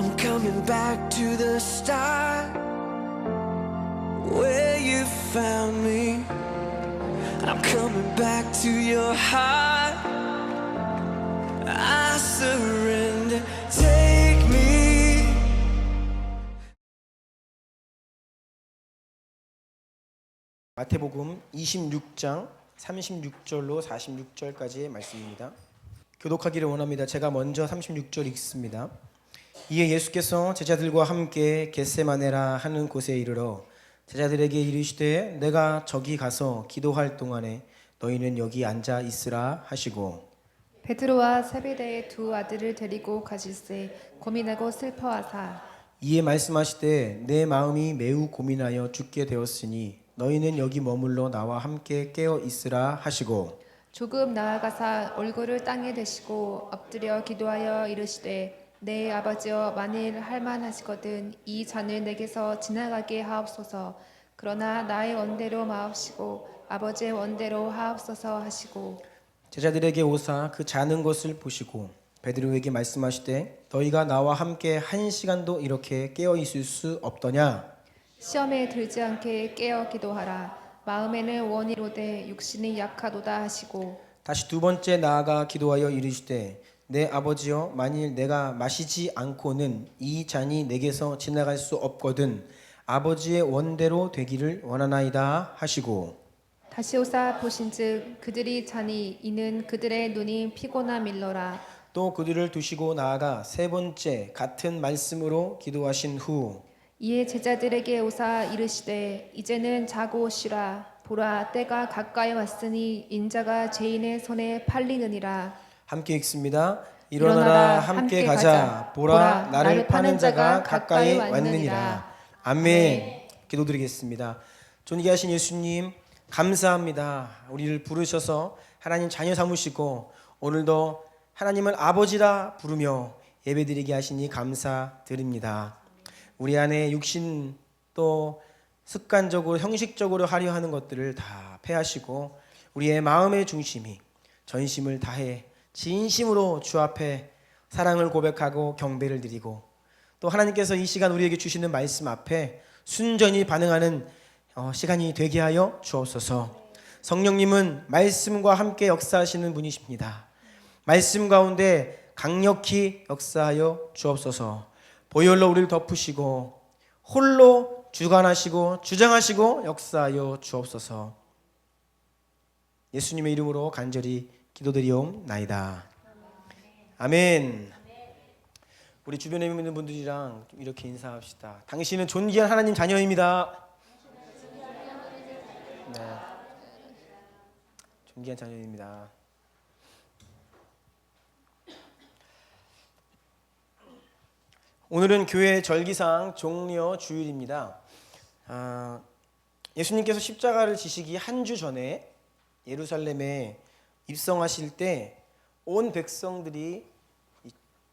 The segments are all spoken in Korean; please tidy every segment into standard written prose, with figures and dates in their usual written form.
I'm coming back to the start where you found me. I'm coming back to your heart. I surrender. Take me. 마태복음 26장 36절로 46절까지의 말씀입니다. 교독하기를 원합니다. 제가 먼저 36절 읽습니다. 이에 예수께서 제자들과 함께 겟세마네라 하는 곳에 이르러 제자들에게 이르시되 내가 저기 가서 기도할 동안에 너희는 여기 앉아 있으라 하시고 베드로와 세베대의 두 아들을 데리고 가실새 고민하고 슬퍼하사 이에 말씀하시되 내 마음이 매우 고민하여 죽게 되었으니 너희는 여기 머물러 나와 함께 깨어 있으라 하시고 조금 나아가사 얼굴을 땅에 대시고 엎드려 기도하여 이르시되 내 아버지여 만일 할만하시거든 이 잔을 내게서 지나가게 하옵소서. 그러나 나의 원대로 마옵시고 아버지의 원대로 하옵소서 하시고 제자들에게 오사 그 자는 것을 보시고 베드로에게 말씀하시되 너희가 나와 함께 한 시간도 이렇게 깨어 있을 수 없더냐. 시험에 들지 않게 깨어 기도하라. 마음에는 원이로되 육신이 약하도다 하시고 다시 두 번째 나아가 기도하여 이르시되 내 아버지여 만일 내가 마시지 않고는 이 잔이 내게서 지나갈 수 없거든 아버지의 원대로 되기를 원하나이다 하시고 다시 오사 보신즉 그들이 자니 이는 그들의 눈이 피곤하 밀러라. 또 그들을 두시고 나아가 세 번째 같은 말씀으로 기도하신 후 이에 제자들에게 오사 이르시되 이제는 자고 쉬라. 보라 때가 가까이 왔으니 인자가 죄인의 손에 팔리느니라. 함께 읽습니다. 일어나라 함께 가자. 보라 나를 파는 자가 가까이 왔느니라. 아멘. 기도드리겠습니다. 존귀하신 예수님 감사합니다. 우리를 부르셔서 하나님 자녀 삼으시고 오늘도 하나님을 아버지라 부르며 예배드리게 하시니 감사드립니다. 우리 안에 육신 또 습관적으로 형식적으로 하려 하는 것들을 다 패하시고 우리의 마음의 중심이 전심을 다해 진심으로 주 앞에 사랑을 고백하고 경배를 드리고 또 하나님께서 이 시간 우리에게 주시는 말씀 앞에 순전히 반응하는 시간이 되게 하여 주옵소서. 성령님은 말씀과 함께 역사하시는 분이십니다. 말씀 가운데 강력히 역사하여 주옵소서. 보혈로 우리를 덮으시고 홀로 주관하시고 주장하시고 역사하여 주옵소서. 예수님의 이름으로 간절히 기도드리옵나이다. 아멘. 우리 주변에 있는 분들이랑 이렇게 인사합시다. 당신은 존귀한 하나님 자녀입니다. 네. 존귀한 자녀입니다. 오늘은 교회 절기상 종려 주일입니다. 예수님께서 십자가를 지시기 한 주 전에 예루살렘에 입성하실 때 온 백성들이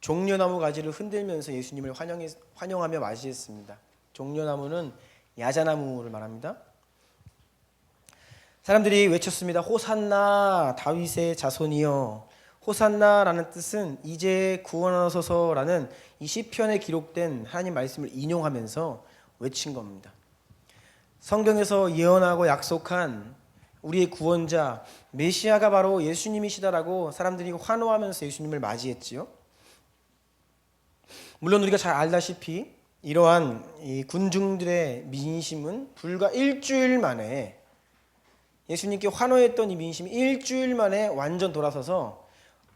종려나무 가지를 흔들면서 예수님을 환영하며 맞이했습니다. 종려나무는 야자나무를 말합니다. 사람들이 외쳤습니다. 호산나 다윗의 자손이여. 호산나라는 뜻은 이제 구원하소서라는 이 시편에 기록된 하나님 말씀을 인용하면서 외친 겁니다. 성경에서 예언하고 약속한 우리의 구원자 메시아가 바로 예수님이시다라고 사람들이 환호하면서 예수님을 맞이했지요. 물론 우리가 잘 알다시피 이러한 이 군중들의 민심은 불과 일주일 만에 예수님께 환호했던 이 민심이 일주일 만에 완전 돌아서서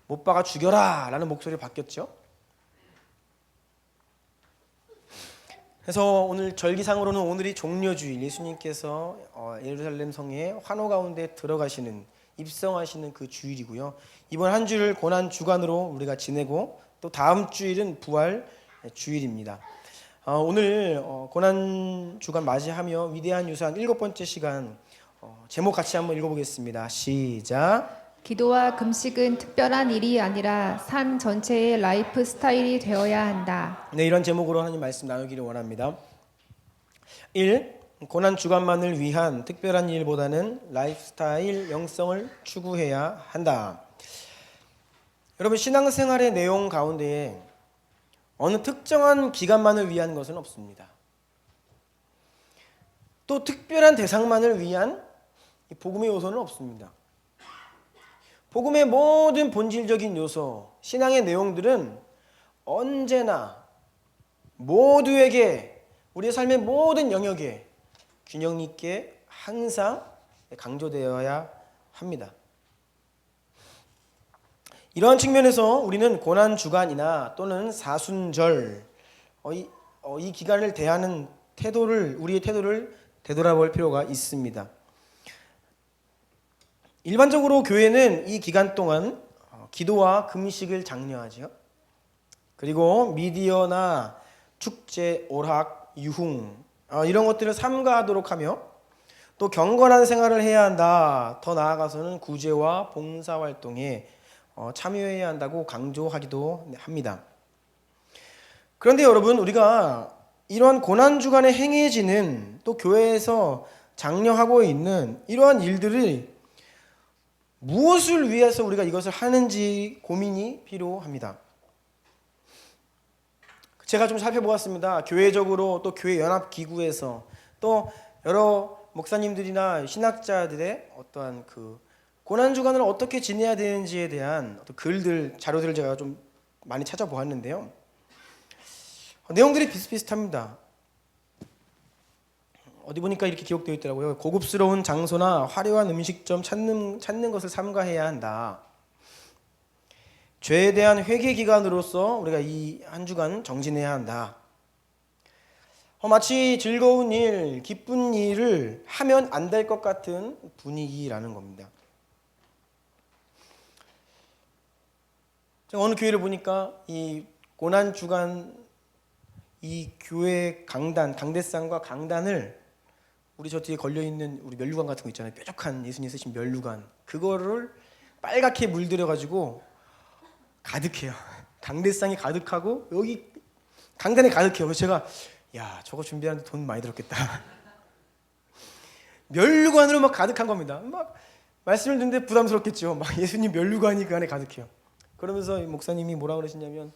못 박아 죽여라 라는 목소리를 바뀌었죠. 그래서 오늘 절기상으로는 오늘이 종려주일, 예수님께서 예루살렘 성에 환호 가운데 들어가시는 입성하시는 그 주일이고요. 이번 한 주를 고난 주간으로 우리가 지내고 또 다음 주일은 부활 주일입니다. 오늘 고난 주간 맞이하며 위대한 유산 7번째 시간 제목 같이 한번 읽어보겠습니다. 시작. 기도와 금식은 특별한 일이 아니라 삶 전체의 라이프 스타일이 되어야 한다. 네, 이런 제목으로 하나님 말씀 나누기를 원합니다. 1. 고난 주간만을 위한 특별한 일보다는 라이프스타일 영성을 추구해야 한다. 여러분 신앙생활의 내용 가운데에 어느 특정한 기간만을 위한 것은 없습니다. 또 특별한 대상만을 위한 복음의 요소는 없습니다. 복음의 모든 본질적인 요소, 신앙의 내용들은 언제나 모두에게, 우리의 삶의 모든 영역에 균형 있게 항상 강조되어야 합니다. 이러한 측면에서 우리는 고난주간이나 또는 사순절, 이 기간을 대하는 우리의 태도를 되돌아볼 필요가 있습니다. 일반적으로 교회는 이 기간 동안 기도와 금식을 장려하죠. 그리고 미디어나 축제, 오락, 유흥 이런 것들을 삼가하도록 하며 또 경건한 생활을 해야 한다. 더 나아가서는 구제와 봉사활동에 참여해야 한다고 강조하기도 합니다. 그런데 여러분, 우리가 이러한 고난주간에 행해지는, 또 교회에서 장려하고 있는 이러한 일들을 무엇을 위해서 우리가 이것을 하는지 고민이 필요합니다. 제가 좀 살펴보았습니다. 교회적으로 또 교회 연합기구에서 또 여러 목사님들이나 신학자들의 어떠한 그 고난주간을 어떻게 지내야 되는지에 대한 어떤 글들, 자료들을 제가 좀 많이 찾아보았는데요. 내용들이 비슷비슷합니다. 어디 보니까 이렇게 기록되어 있더라고요. 고급스러운 장소나 화려한 음식점 찾는 것을 삼가해야 한다. 죄에 대한 회개 기간으로서 우리가 이 한 주간 정진해야 한다. 마치 즐거운 일, 기쁜 일을 하면 안 될 것 같은 분위기라는 겁니다. 제가 어느 교회를 보니까 이 고난 주간 이 교회 강대상과 강단을 우리 저 뒤에 걸려 있는 우리 면류관 같은 거 있잖아요. 뾰족한 예수님 쓰신 면류관, 그거를 빨갛게 물들여 가지고 가득해요. 강대상이 가득하고 여기 강단이 가득해요. 그래서 제가 저거 준비하는데 돈 많이 들었겠다. 면류관으로 막 가득한 겁니다. 막 말씀을 듣는데 부담스럽겠죠. 막 예수님 면류관이 그 안에 가득해요. 그러면서 목사님이 뭐라 그러시냐면,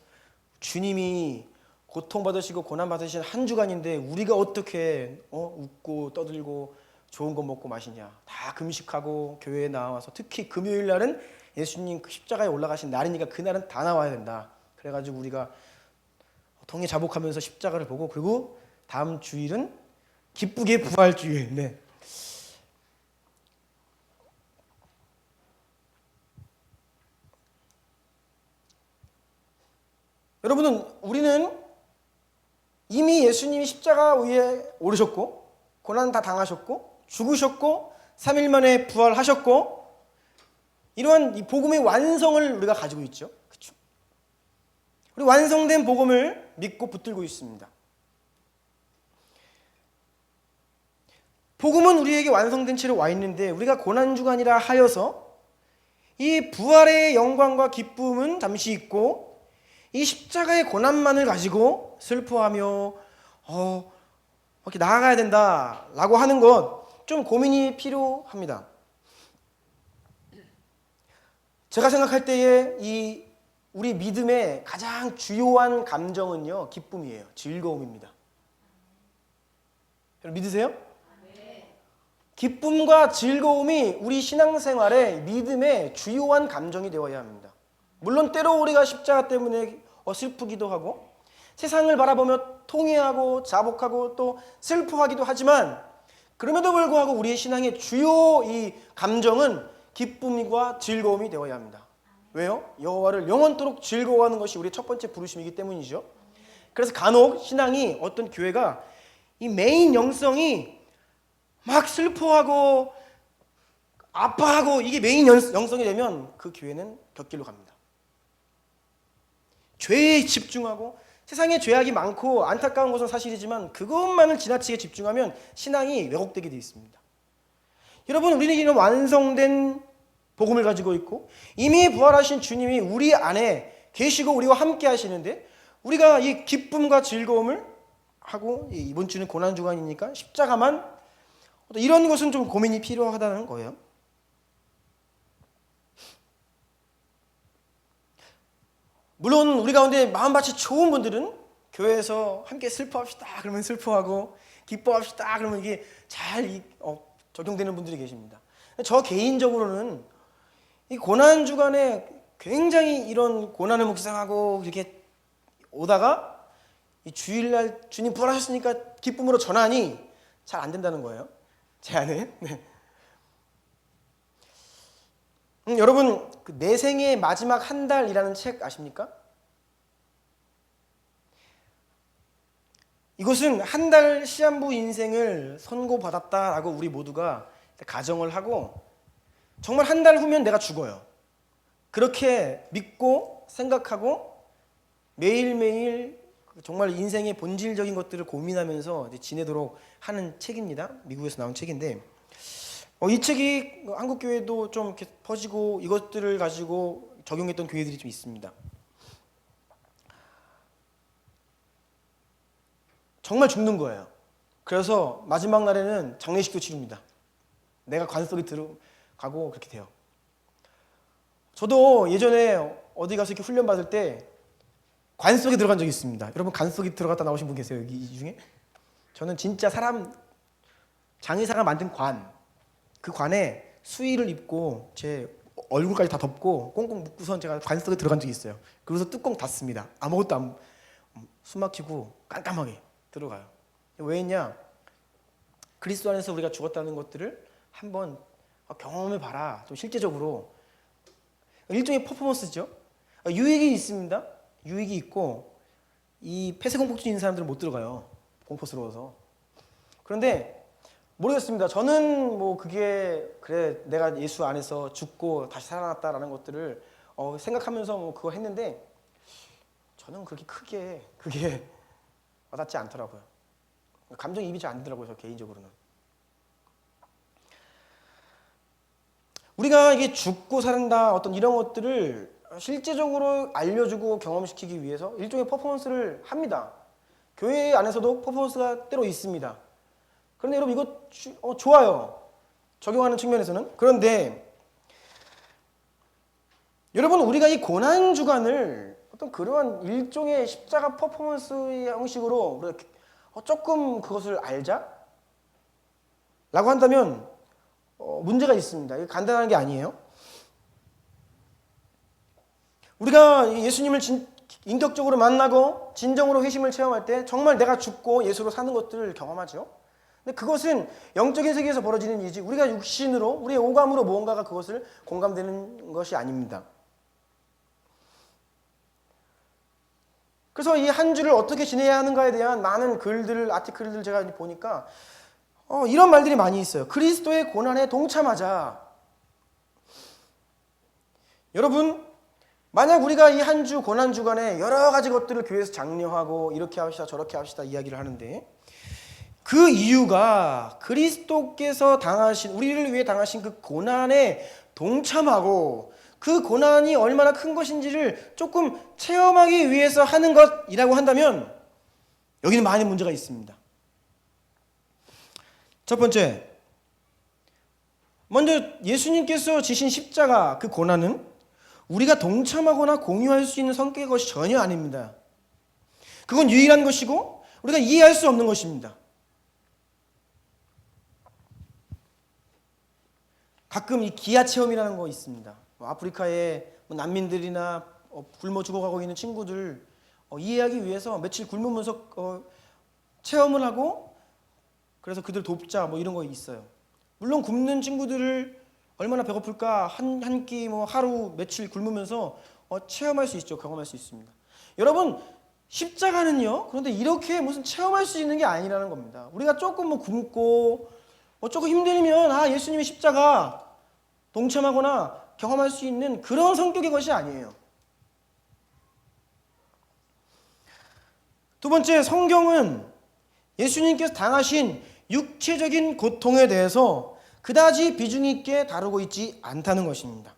주님이 고통받으시고 고난받으신 한 주간인데 우리가 어떻게 웃고 떠들고 좋은 거 먹고 마시냐. 다 금식하고 교회에 나와서, 특히 금요일 날은 예수님 그 십자가에 올라가신 날이니까 그날은 다 나와야 된다. 그래가지고 우리가 통에 자복하면서 십자가를 보고, 그리고 다음 주일은 기쁘게 부활 주일. 네. 우리는 이미 예수님이 십자가 위에 오르셨고 고난 다 당하셨고 죽으셨고 3일 만에 부활하셨고, 이러한 이 복음의 완성을 우리가 가지고 있죠. 그렇죠? 우리 완성된 복음을 믿고 붙들고 있습니다. 복음은 우리에게 완성된 채로 와 있는데, 우리가 고난주간이라 하여서 이 부활의 영광과 기쁨은 잠시 있고 이 십자가의 고난만을 가지고 슬퍼하며 이렇게 나아가야 된다라고 하는 것, 좀 고민이 필요합니다. 제가 생각할 때에 이 우리 믿음의 가장 주요한 감정은요, 기쁨이에요. 즐거움입니다. 여러분 믿으세요? 기쁨과 즐거움이 우리 신앙생활의 믿음의 주요한 감정이 되어야 합니다. 물론 때로 우리가 십자가 때문에 슬프기도 하고 세상을 바라보며 통회하고 자복하고 또 슬퍼하기도 하지만, 그럼에도 불구하고 우리의 신앙의 주요 이 감정은 기쁨과 즐거움이 되어야 합니다. 왜요? 여호와를 영원토록 즐거워하는 것이 우리의 첫 번째 부르심이기 때문이죠. 그래서 간혹 신앙이, 어떤 교회가 이 메인 영성이 막 슬퍼하고 아파하고 이게 메인 영성이 되면 그 교회는 곁길로 갑니다. 죄에 집중하고, 세상에 죄악이 많고 안타까운 것은 사실이지만 그것만을 지나치게 집중하면 신앙이 왜곡되게 되어 있습니다. 여러분, 우리는 이런 완성된 복음을 가지고 있고 이미 부활하신 주님이 우리 안에 계시고 우리와 함께 하시는데, 우리가 이 기쁨과 즐거움을 하고, 이번 주는 고난주간이니까 십자가만, 이런 것은 좀 고민이 필요하다는 거예요. 물론 우리 가운데 마음밭이 좋은 분들은 교회에서 함께 슬퍼합시다 그러면 슬퍼하고 기뻐합시다 그러면 이게 잘 적용되는 분들이 계십니다. 저 개인적으로는 이 고난 주간에 굉장히 이런 고난을 묵상하고 이렇게 오다가 이 주일날 주님 부활하셨으니까 기쁨으로 전하니 잘 안 된다는 거예요. 제 안에. 네. 여러분 그 내 생의 마지막 한 달이라는 책 아십니까? 이것은 한 달 시한부 인생을 선고받았다라고 우리 모두가 가정을 하고 정말 한 달 후면 내가 죽어요. 그렇게 믿고 생각하고 매일매일 정말 인생의 본질적인 것들을 고민하면서 지내도록 하는 책입니다. 미국에서 나온 책인데 이 책이 한국 교회도 좀 이렇게 퍼지고 이것들을 가지고 적용했던 교회들이 좀 있습니다. 정말 죽는 거예요. 그래서 마지막 날에는 장례식도 치릅니다. 내가 관 속에 들어가고 그렇게 돼요. 저도 예전에 어디 가서 이렇게 훈련 받을 때 관 속에 들어간 적이 있습니다. 여러분 관 속에 들어갔다 나오신 분 계세요? 여기 이 중에? 저는 진짜 사람 장의사가 만든 그 관에 수의를 입고 제 얼굴까지 다 덮고 꽁꽁 묶고선 제가 관 속에 들어간 적이 있어요. 그래서 뚜껑 닫습니다. 아무것도 숨 막히고 깜깜하게 들어가요. 왜 했냐? 그리스도 안에서 우리가 죽었다는 것들을 한번 경험해 봐라. 좀 실제적으로 일종의 퍼포먼스죠. 유익이 있습니다. 유익이 있고 이 폐쇄공포증 있는 사람들은 못 들어가요. 공포스러워서. 그런데 모르겠습니다. 저는 뭐 그게 그래 내가 예수 안에서 죽고 다시 살아났다라는 것들을 생각하면서 뭐 그거 했는데 저는 그렇게 크게 그게 와닿지 않더라고요. 감정이입이 잘 안 되더라고요. 저 개인적으로는. 우리가 이게 죽고 산다 어떤 이런 것들을 실제적으로 알려주고 경험시키기 위해서 일종의 퍼포먼스를 합니다. 교회 안에서도 퍼포먼스가 때로 있습니다. 그런데 여러분 이거 좋아요. 적용하는 측면에서는. 그런데 여러분 우리가 이 고난주간을 어떤 그러한 일종의 십자가 퍼포먼스의 형식으로 우리가 조금 그것을 알자? 라고 한다면 문제가 있습니다. 이게 간단한 게 아니에요. 우리가 예수님을 인격적으로 만나고 진정으로 회심을 체험할 때 정말 내가 죽고 예수로 사는 것들을 경험하죠. 근데 그것은 영적인 세계에서 벌어지는 일이지 우리가 육신으로 우리의 오감으로 무언가가 그것을 공감되는 것이 아닙니다. 그래서 이 한 주를 어떻게 지내야 하는가에 대한 많은 아티클들 제가 보니까 이런 말들이 많이 있어요. 그리스도의 고난에 동참하자. 여러분 만약 우리가 이 한 주 고난 주간에 여러 가지 것들을 교회에서 장려하고 이렇게 합시다 저렇게 합시다 이야기를 하는데 그 이유가 그리스도께서 우리를 위해 당하신 그 고난에 동참하고 그 고난이 얼마나 큰 것인지를 조금 체험하기 위해서 하는 것이라고 한다면 여기는 많은 문제가 있습니다. 첫 번째, 먼저 예수님께서 지신 십자가 그 고난은 우리가 동참하거나 공유할 수 있는 성격의 것이 전혀 아닙니다. 그건 유일한 것이고 우리가 이해할 수 없는 것입니다. 가끔 이 기아 체험이라는 거 있습니다. 아프리카의 난민들이나 굶어 죽어가고 있는 친구들 이해하기 위해서 며칠 굶으면서 체험을 하고 그래서 그들 돕자 뭐 이런 거 있어요. 물론 굶는 친구들을 얼마나 배고플까 한 끼 뭐 하루 며칠 굶으면서 체험할 수 있죠. 경험할 수 있습니다. 여러분 십자가는요. 그런데 이렇게 무슨 체험할 수 있는 게 아니라는 겁니다. 우리가 조금 뭐 굶고 조금 힘들면 예수님의 십자가 동참하거나 경험할 수 있는 그런 성격의 것이 아니에요. 두 번째, 성경은 예수님께서 당하신 육체적인 고통에 대해서 그다지 비중 있게 다루고 있지 않다는 것입니다.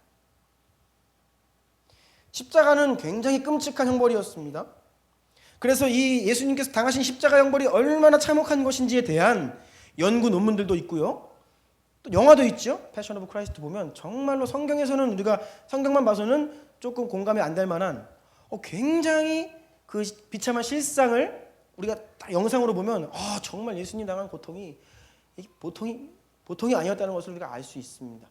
십자가는 굉장히 끔찍한 형벌이었습니다. 그래서 이 예수님께서 당하신 십자가 형벌이 얼마나 참혹한 것인지에 대한 연구 논문들도 있고요. 또 영화도 있죠. 패션 오브 크라이스트 보면 정말로 성경에서는 우리가 성경만 봐서는 조금 공감이 안 될 만한 굉장히 그 비참한 실상을 우리가 딱 영상으로 보면 정말 예수님 당한 고통이 보통이 아니었다는 것을 우리가 알 수 있습니다.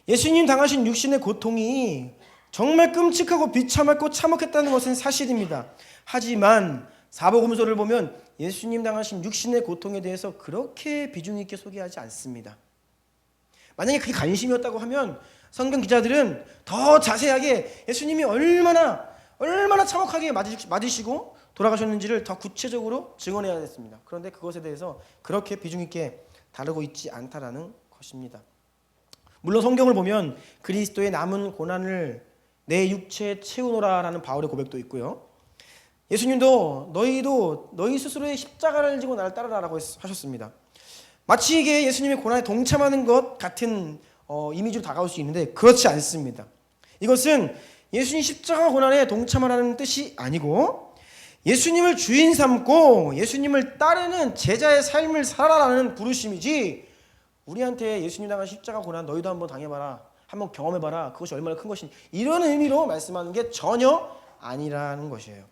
예수님 당하신 육신의 고통이 정말 끔찍하고 비참하고 참혹했다는 것은 사실입니다. 하지만 사복음서를 보면 예수님 당하신 육신의 고통에 대해서 그렇게 비중 있게 소개하지 않습니다. 만약에 그게 관심이었다고 하면 성경 기자들은 더 자세하게 예수님이 얼마나 참혹하게 맞으시고 돌아가셨는지를 더 구체적으로 증언해야 했습니다. 그런데 그것에 대해서 그렇게 비중 있게 다루고 있지 않다라는 것입니다. 물론 성경을 보면 그리스도의 남은 고난을 내 육체에 채우노라라는 바울의 고백도 있고요. 예수님도 너희 스스로의 십자가를 지고 나를 따르라라고 하셨습니다. 마치 이게 예수님의 고난에 동참하는 것 같은 이미지로 다가올 수 있는데 그렇지 않습니다. 이것은 예수님 십자가 고난에 동참하라는 뜻이 아니고 예수님을 주인 삼고 예수님을 따르는 제자의 삶을 살아라는 부르심이지, 우리한테 예수님 당한 십자가 고난 너희도 한번 당해봐라, 한번 경험해봐라, 그것이 얼마나 큰 것인지 이런 의미로 말씀하는 게 전혀 아니라는 것이에요.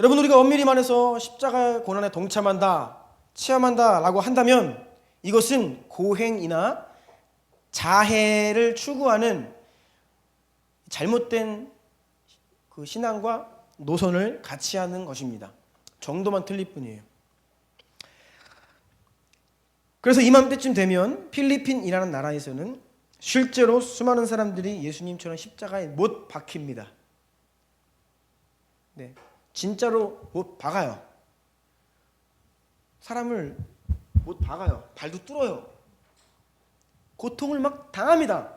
여러분, 우리가 엄밀히 말해서 십자가 고난에 동참한다, 체험한다 라고 한다면 이것은 고행이나 자해를 추구하는 잘못된 그 신앙과 노선을 같이 하는 것입니다. 정도만 틀릴 뿐이에요. 그래서 이맘때쯤 되면 필리핀이라는 나라에서는 실제로 수많은 사람들이 예수님처럼 십자가에 못 박힙니다. 네, 진짜로 못 박아요. 사람을 못 박아요. 발도 뚫어요. 고통을 막 당합니다.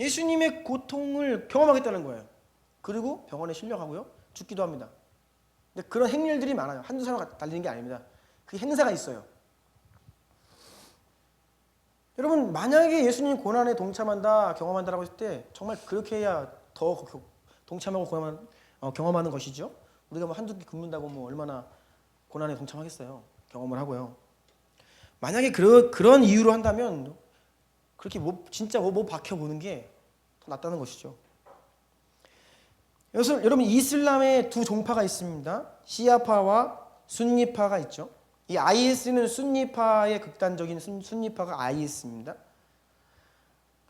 예수님의 고통을 경험하겠다는 거예요. 그리고 병원에 실려가고요, 죽기도 합니다. 근데 그런 행렬들이 많아요. 한두 사람 달리는 게 아닙니다. 그 행사가 있어요. 여러분, 만약에 예수님 고난에 동참한다, 경험한다라고 했을 때 정말 그렇게 해야 더 동참하고 경험하는 것이죠. 우리가 뭐 한두 끼 굶는다고 뭐 얼마나 고난에 동참하겠어요. 경험을 하고요. 만약에 그런 이유로 한다면 그렇게 진짜 못 박혀보는 게 더 낫다는 것이죠. 여러분, 이슬람에 두 종파가 있습니다. 시아파와 순니파가 있죠. 이 IS는 순니파의 극단적인 순니파가 IS입니다.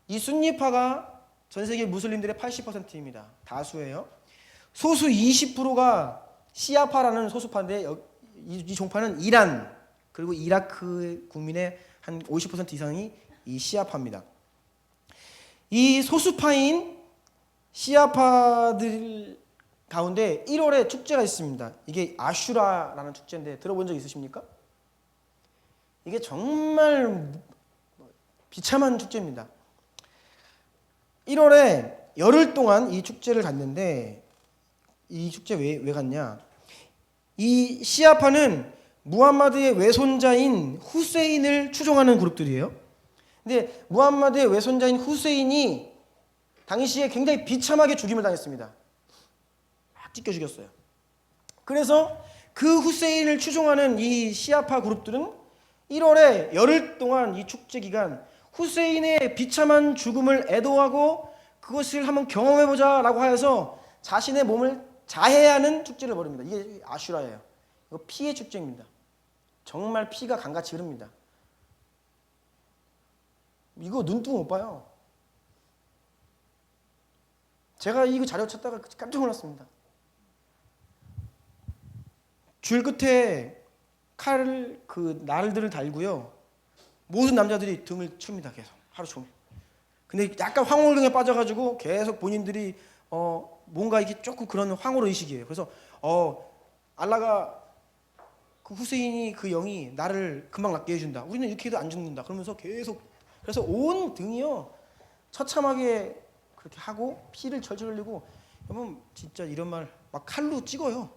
이 순니파가 전 세계 무슬림들의 80%입니다. 다수예요. 소수 20%가 시아파라는 소수파인데 이 종파는 이란 그리고 이라크 국민의 한 50% 이상이 이 시아파입니다. 이 소수파인 시아파들 가운데 1월에 축제가 있습니다. 이게 아슈라라는 축제인데 들어본 적 있으십니까? 이게 정말 비참한 축제입니다. 1월에 열흘 동안 이 축제를 갔는데, 이 축제 왜 갔냐? 이 시아파는 무함마드의 외손자인 후세인을 추종하는 그룹들이에요. 근데 무함마드의 외손자인 후세인이 당시에 굉장히 비참하게 죽임을 당했습니다. 막 찢겨 죽였어요. 그래서 그 후세인을 추종하는 이 시아파 그룹들은 1월에 열흘 동안 이 축제 기간 후세인의 비참한 죽음을 애도하고 그것을 한번 경험해보자 라고 하여서 자신의 몸을 자해하는 축제를 벌입니다. 이게 아슈라예요. 이거 피의 축제입니다. 정말 피가 강같이 흐릅니다. 이거 눈뜨고 못 봐요. 제가 이거 자료 찾다가 깜짝 놀랐습니다. 줄 끝에 날들을 달고요, 모든 남자들이 등을 춥니다. 계속 하루 종일. 근데 약간 황홀경에 빠져가지고 계속 본인들이 뭔가 이게 조금 그런 황홀 의식이에요. 그래서 알라가 그 후세인이 그 영이 나를 금방 낫게 해준다. 우리는 이렇게 해도 안 죽는다. 그러면서 계속, 그래서 온 등이요 처참하게 그렇게 하고 피를 철철 흘리고, 여러분 진짜 이런 말 막 칼로 찍어요.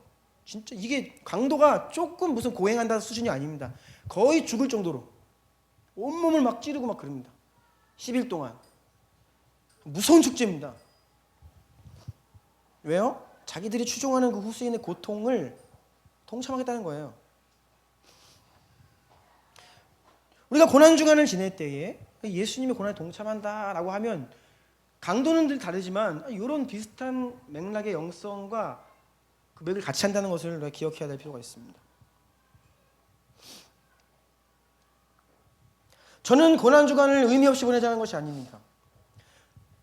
진짜 이게 강도가 조금 무슨 고행한다는 수준이 아닙니다. 거의 죽을 정도로 온몸을 막 찌르고 막 그럽니다. 10일 동안. 무서운 축제입니다. 왜요? 자기들이 추종하는 그 후세인의 고통을 동참하겠다는 거예요. 우리가 고난주간을 지낼 때에 예수님의 고난에 동참한다라고 하면 강도는 늘 다르지만 이런 비슷한 맥락의 영성과 그 맥을 같이 한다는 것을 우리가 기억해야 될 필요가 있습니다. 저는 고난주간을 의미 없이 보내자는 것이 아닙니다.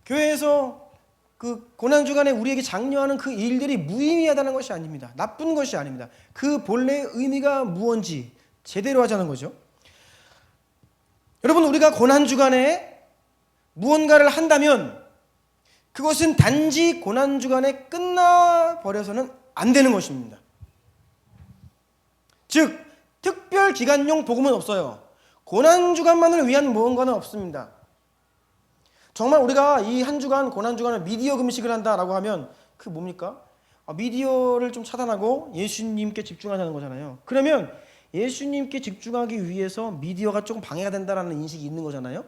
교회에서 그 고난주간에 우리에게 장려하는 그 일들이 무의미하다는 것이 아닙니다. 나쁜 것이 아닙니다. 그 본래의 의미가 무언지 제대로 하자는 거죠. 여러분, 우리가 고난주간에 무언가를 한다면 그것은 단지 고난주간에 끝나버려서는 안 되는 것입니다. 즉, 특별 기간용 복음은 없어요. 고난주간만을 위한 무언가는 없습니다. 정말 우리가 이 한 주간 고난주간을 미디어 금식을 한다라고 하면 그게 뭡니까? 미디어를 좀 차단하고 예수님께 집중하자는 거잖아요. 그러면 예수님께 집중하기 위해서 미디어가 조금 방해가 된다라는 인식이 있는 거잖아요.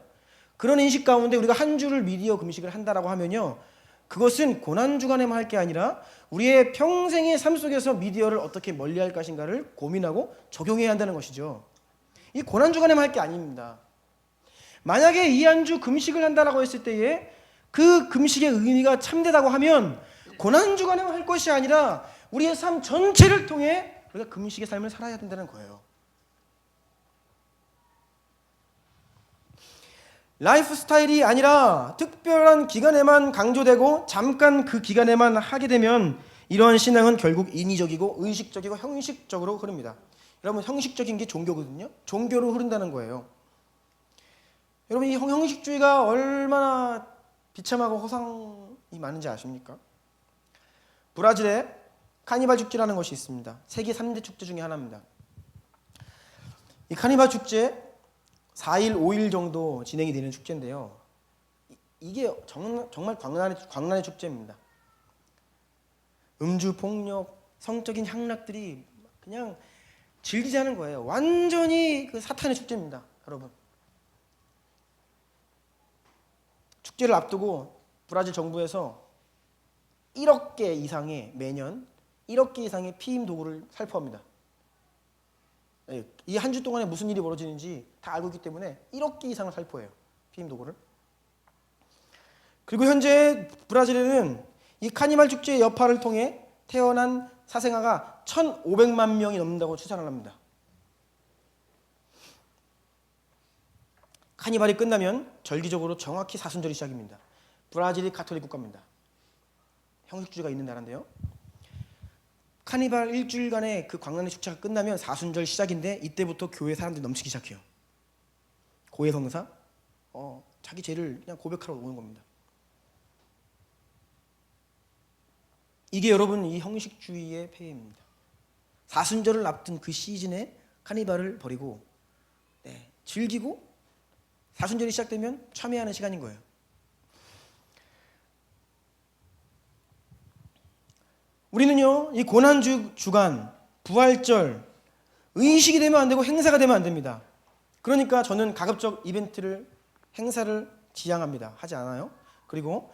그런 인식 가운데 우리가 한 주를 미디어 금식을 한다라고 하면요, 그것은 고난주간에만 할 게 아니라 우리의 평생의 삶 속에서 미디어를 어떻게 멀리할 것인가를 고민하고 적용해야 한다는 것이죠. 이 고난주간에만 할 게 아닙니다. 만약에 이 한 주 금식을 한다라고 했을 때에 그 금식의 의미가 참되다고 하면 고난주간에만 할 것이 아니라 우리의 삶 전체를 통해 우리가 금식의 삶을 살아야 된다는 거예요. 라이프 스타일이 아니라 특별한 기간에만 강조되고 잠깐 그 기간에만 하게 되면 이러한 신앙은 결국 인위적이고 의식적이고 형식적으로 흐릅니다. 여러분, 형식적인 게 종교거든요. 종교로 흐른다는 거예요. 여러분, 이 형식주의가 얼마나 비참하고 허상이 많은지 아십니까? 브라질에 카니발 축제라는 것이 있습니다. 세계 3대 축제 중에 하나입니다. 이 카니발 축제 4일, 5일 정도 진행이 되는 축제인데요. 이게 정말 광란의 축제입니다. 음주, 폭력, 성적인 향락들이 그냥 즐기자는 거예요. 완전히 그 사탄의 축제입니다, 여러분. 축제를 앞두고 브라질 정부에서 1억 개 이상의 매년 1억 개 이상의 피임 도구를 살포합니다. 이 한 주 동안에 무슨 일이 벌어지는지 다 알고 있기 때문에 1억 개 이상을 살포해요, 피임 도구를. 그리고 현재 브라질에는 이 카니발 축제의 여파를 통해 태어난 사생아가 1,500만 명이 넘는다고 추산을 합니다. 카니발이 끝나면 절기적으로 정확히 사순절이 시작입니다. 브라질이 가톨릭 국가입니다. 형식주의가 있는 나라인데요. 카니발 일주일간의 그 광란의 축제가 끝나면 사순절 시작인데 이때부터 교회 사람들이 넘치기 시작해요. 고해성사, 자기 죄를 그냥 고백하러 오는 겁니다. 이게 여러분 이 형식주의의 폐해입니다. 사순절을 앞둔 그 시즌에 카니발을 버리고 즐기고 사순절이 시작되면 참여하는 시간인 거예요. 우리는요, 이 고난주간, 부활절, 의식이 되면 안 되고 행사가 되면 안 됩니다. 그러니까 저는 가급적 이벤트를, 행사를 지향합니다. 하지 않아요. 그리고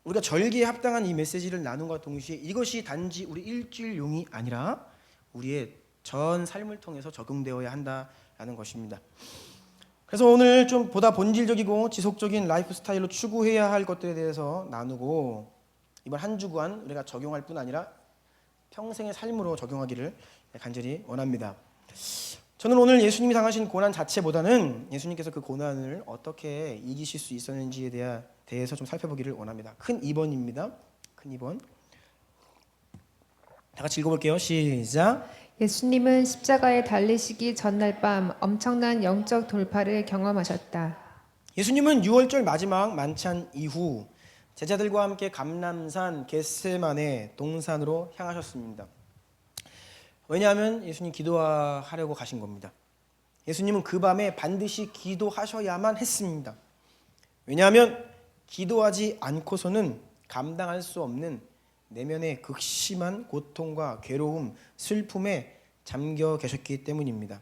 우리가 절기에 합당한 이 메시지를 나눈과 동시에 이것이 단지 우리 일주일용이 아니라 우리의 전 삶을 통해서 적용되어야 한다라는 것입니다. 그래서 오늘 좀 보다 본질적이고 지속적인 라이프 스타일로 추구해야 할 것들에 대해서 나누고 이번 한 주간 우리가 적용할 뿐 아니라 평생의 삶으로 적용하기를 간절히 원합니다. 저는 오늘 예수님이 당하신 고난 자체보다는 예수님께서 그 고난을 어떻게 이기실 수 있었는지에 대해서 좀 살펴보기를 원합니다. 큰 2번입니다. 큰 2번. 다 같이 읽어볼게요. 시작. 예수님은 십자가에 달리시기 전날 밤 엄청난 영적 돌파를 경험하셨다. 예수님은 6월절 마지막 만찬 이후 제자들과 함께 감람산 겟세마네 동산으로 향하셨습니다. 왜냐하면 예수님 기도하려고 가신 겁니다. 예수님은 그 밤에 반드시 기도하셔야만 했습니다. 왜냐하면 기도하지 않고서는 감당할 수 없는 내면의 극심한 고통과 괴로움, 슬픔에 잠겨 계셨기 때문입니다.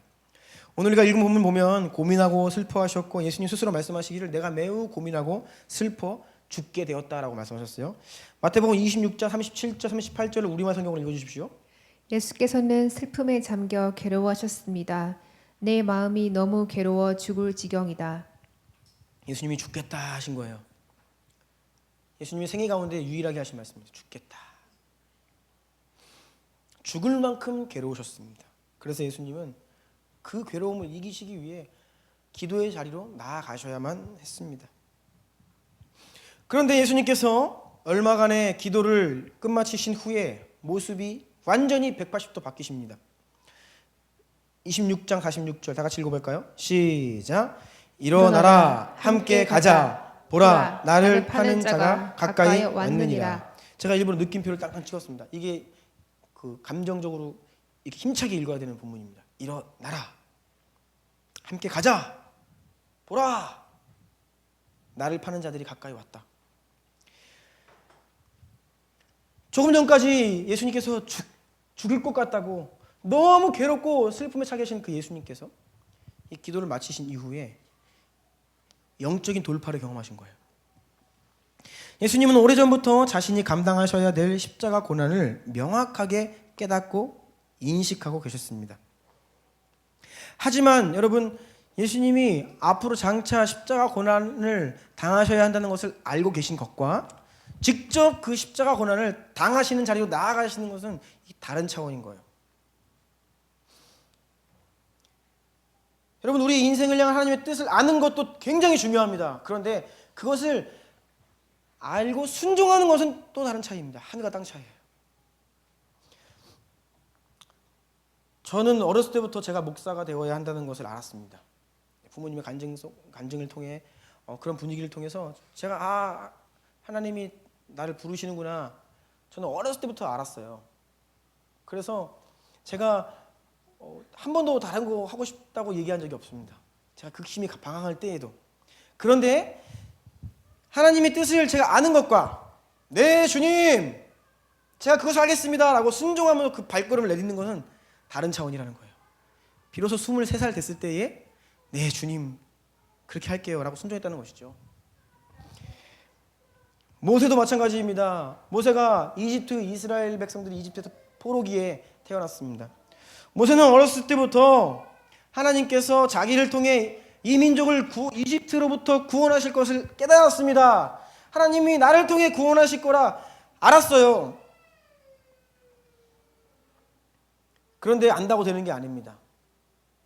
오늘 우리가 읽은 본문 보면 고민하고 슬퍼하셨고 예수님 스스로 말씀하시기를 내가 매우 고민하고 슬퍼 죽게 되었다라고 말씀하셨어요. 마태복음 26장 37절 38절을 우리말 성경으로 읽어주십시오. 예수께서는 슬픔에 잠겨 괴로워하셨습니다. 내 마음이 너무 괴로워 죽을 지경이다. 예수님이 죽겠다 하신 거예요. 예수님이 생애 가운데 유일하게 하신 말씀입니다. 죽겠다. 죽을 만큼 괴로우셨습니다. 그래서 예수님은 그 괴로움을 이기시기 위해 기도의 자리로 나아가셔야만 했습니다. 그런데 예수님께서 얼마간의 기도를 끝마치신 후에 모습이 완전히 180도 바뀌십니다. 26장 46절 다 같이 읽어볼까요? 시작. 일어나라 함께 가자. 보라 나를 파는 자가 가까이 왔느니라. 제가 일부러 느낌표를 딱 찍었습니다. 이게 그 감정적으로 이렇게 힘차게 읽어야 되는 본문입니다. 일어나라 함께 가자. 보라 나를 파는 자들이 가까이 왔다. 조금 전까지 예수님께서 죽을 것 같다고 너무 괴롭고 슬픔에 차 계신 그 예수님께서 이 기도를 마치신 이후에 영적인 돌파를 경험하신 거예요. 예수님은 오래전부터 자신이 감당하셔야 될 십자가 고난을 명확하게 깨닫고 인식하고 계셨습니다. 하지만 여러분, 예수님이 앞으로 장차 십자가 고난을 당하셔야 한다는 것을 알고 계신 것과 직접 그 십자가 고난을 당하시는 자리로 나아가시는 것은 다른 차원인 거예요. 여러분, 우리 인생을 향한 하나님의 뜻을 아는 것도 굉장히 중요합니다. 그런데 그것을 알고 순종하는 것은 또 다른 차이입니다. 하늘과 땅 차이예요. 저는 어렸을 때부터 제가 목사가 되어야 한다는 것을 알았습니다. 부모님의 간증을 통해 그런 분위기를 통해서 제가 하나님이 나를 부르시는구나, 저는 어렸을 때부터 알았어요. 그래서 제가 한 번도 다른 거 하고 싶다고 얘기한 적이 없습니다. 제가 극심히 방황할 때에도. 그런데 하나님의 뜻을 제가 아는 것과 네 주님 제가 그것을 하겠습니다 라고 순종하면서 그 발걸음을 내딛는 것은 다른 차원이라는 거예요. 비로소 23살 됐을 때에 네 주님 그렇게 할게요 라고 순종했다는 것이죠. 모세도 마찬가지입니다. 모세가 이스라엘 백성들이 이집트에서 포로기에 태어났습니다. 모세는 어렸을 때부터 하나님께서 자기를 통해 이 민족을 이집트로부터 구원하실 것을 깨달았습니다. 하나님이 나를 통해 구원하실 거라 알았어요. 그런데 안다고 되는 게 아닙니다.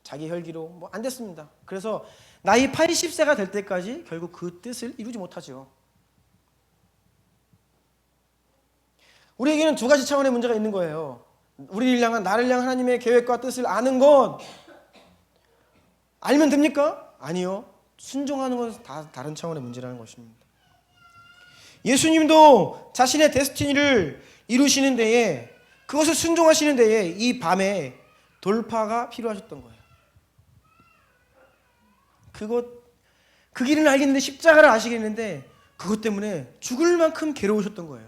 자기 혈기로 뭐 안 됐습니다. 그래서 나이 80세가 될 때까지 결국 그 뜻을 이루지 못하죠. 우리에게는 두 가지 차원의 문제가 있는 거예요. 우리를 향한, 나를 향한 하나님의 계획과 뜻을 아는 것, 알면 됩니까? 아니요. 순종하는 것은 다 다른 차원의 문제라는 것입니다. 예수님도 자신의 데스티니를 이루시는 데에, 그것을 순종하시는 데에 이 밤에 돌파가 필요하셨던 거예요. 그 길은 알겠는데 십자가를 아시겠는데 그것 때문에 죽을 만큼 괴로우셨던 거예요.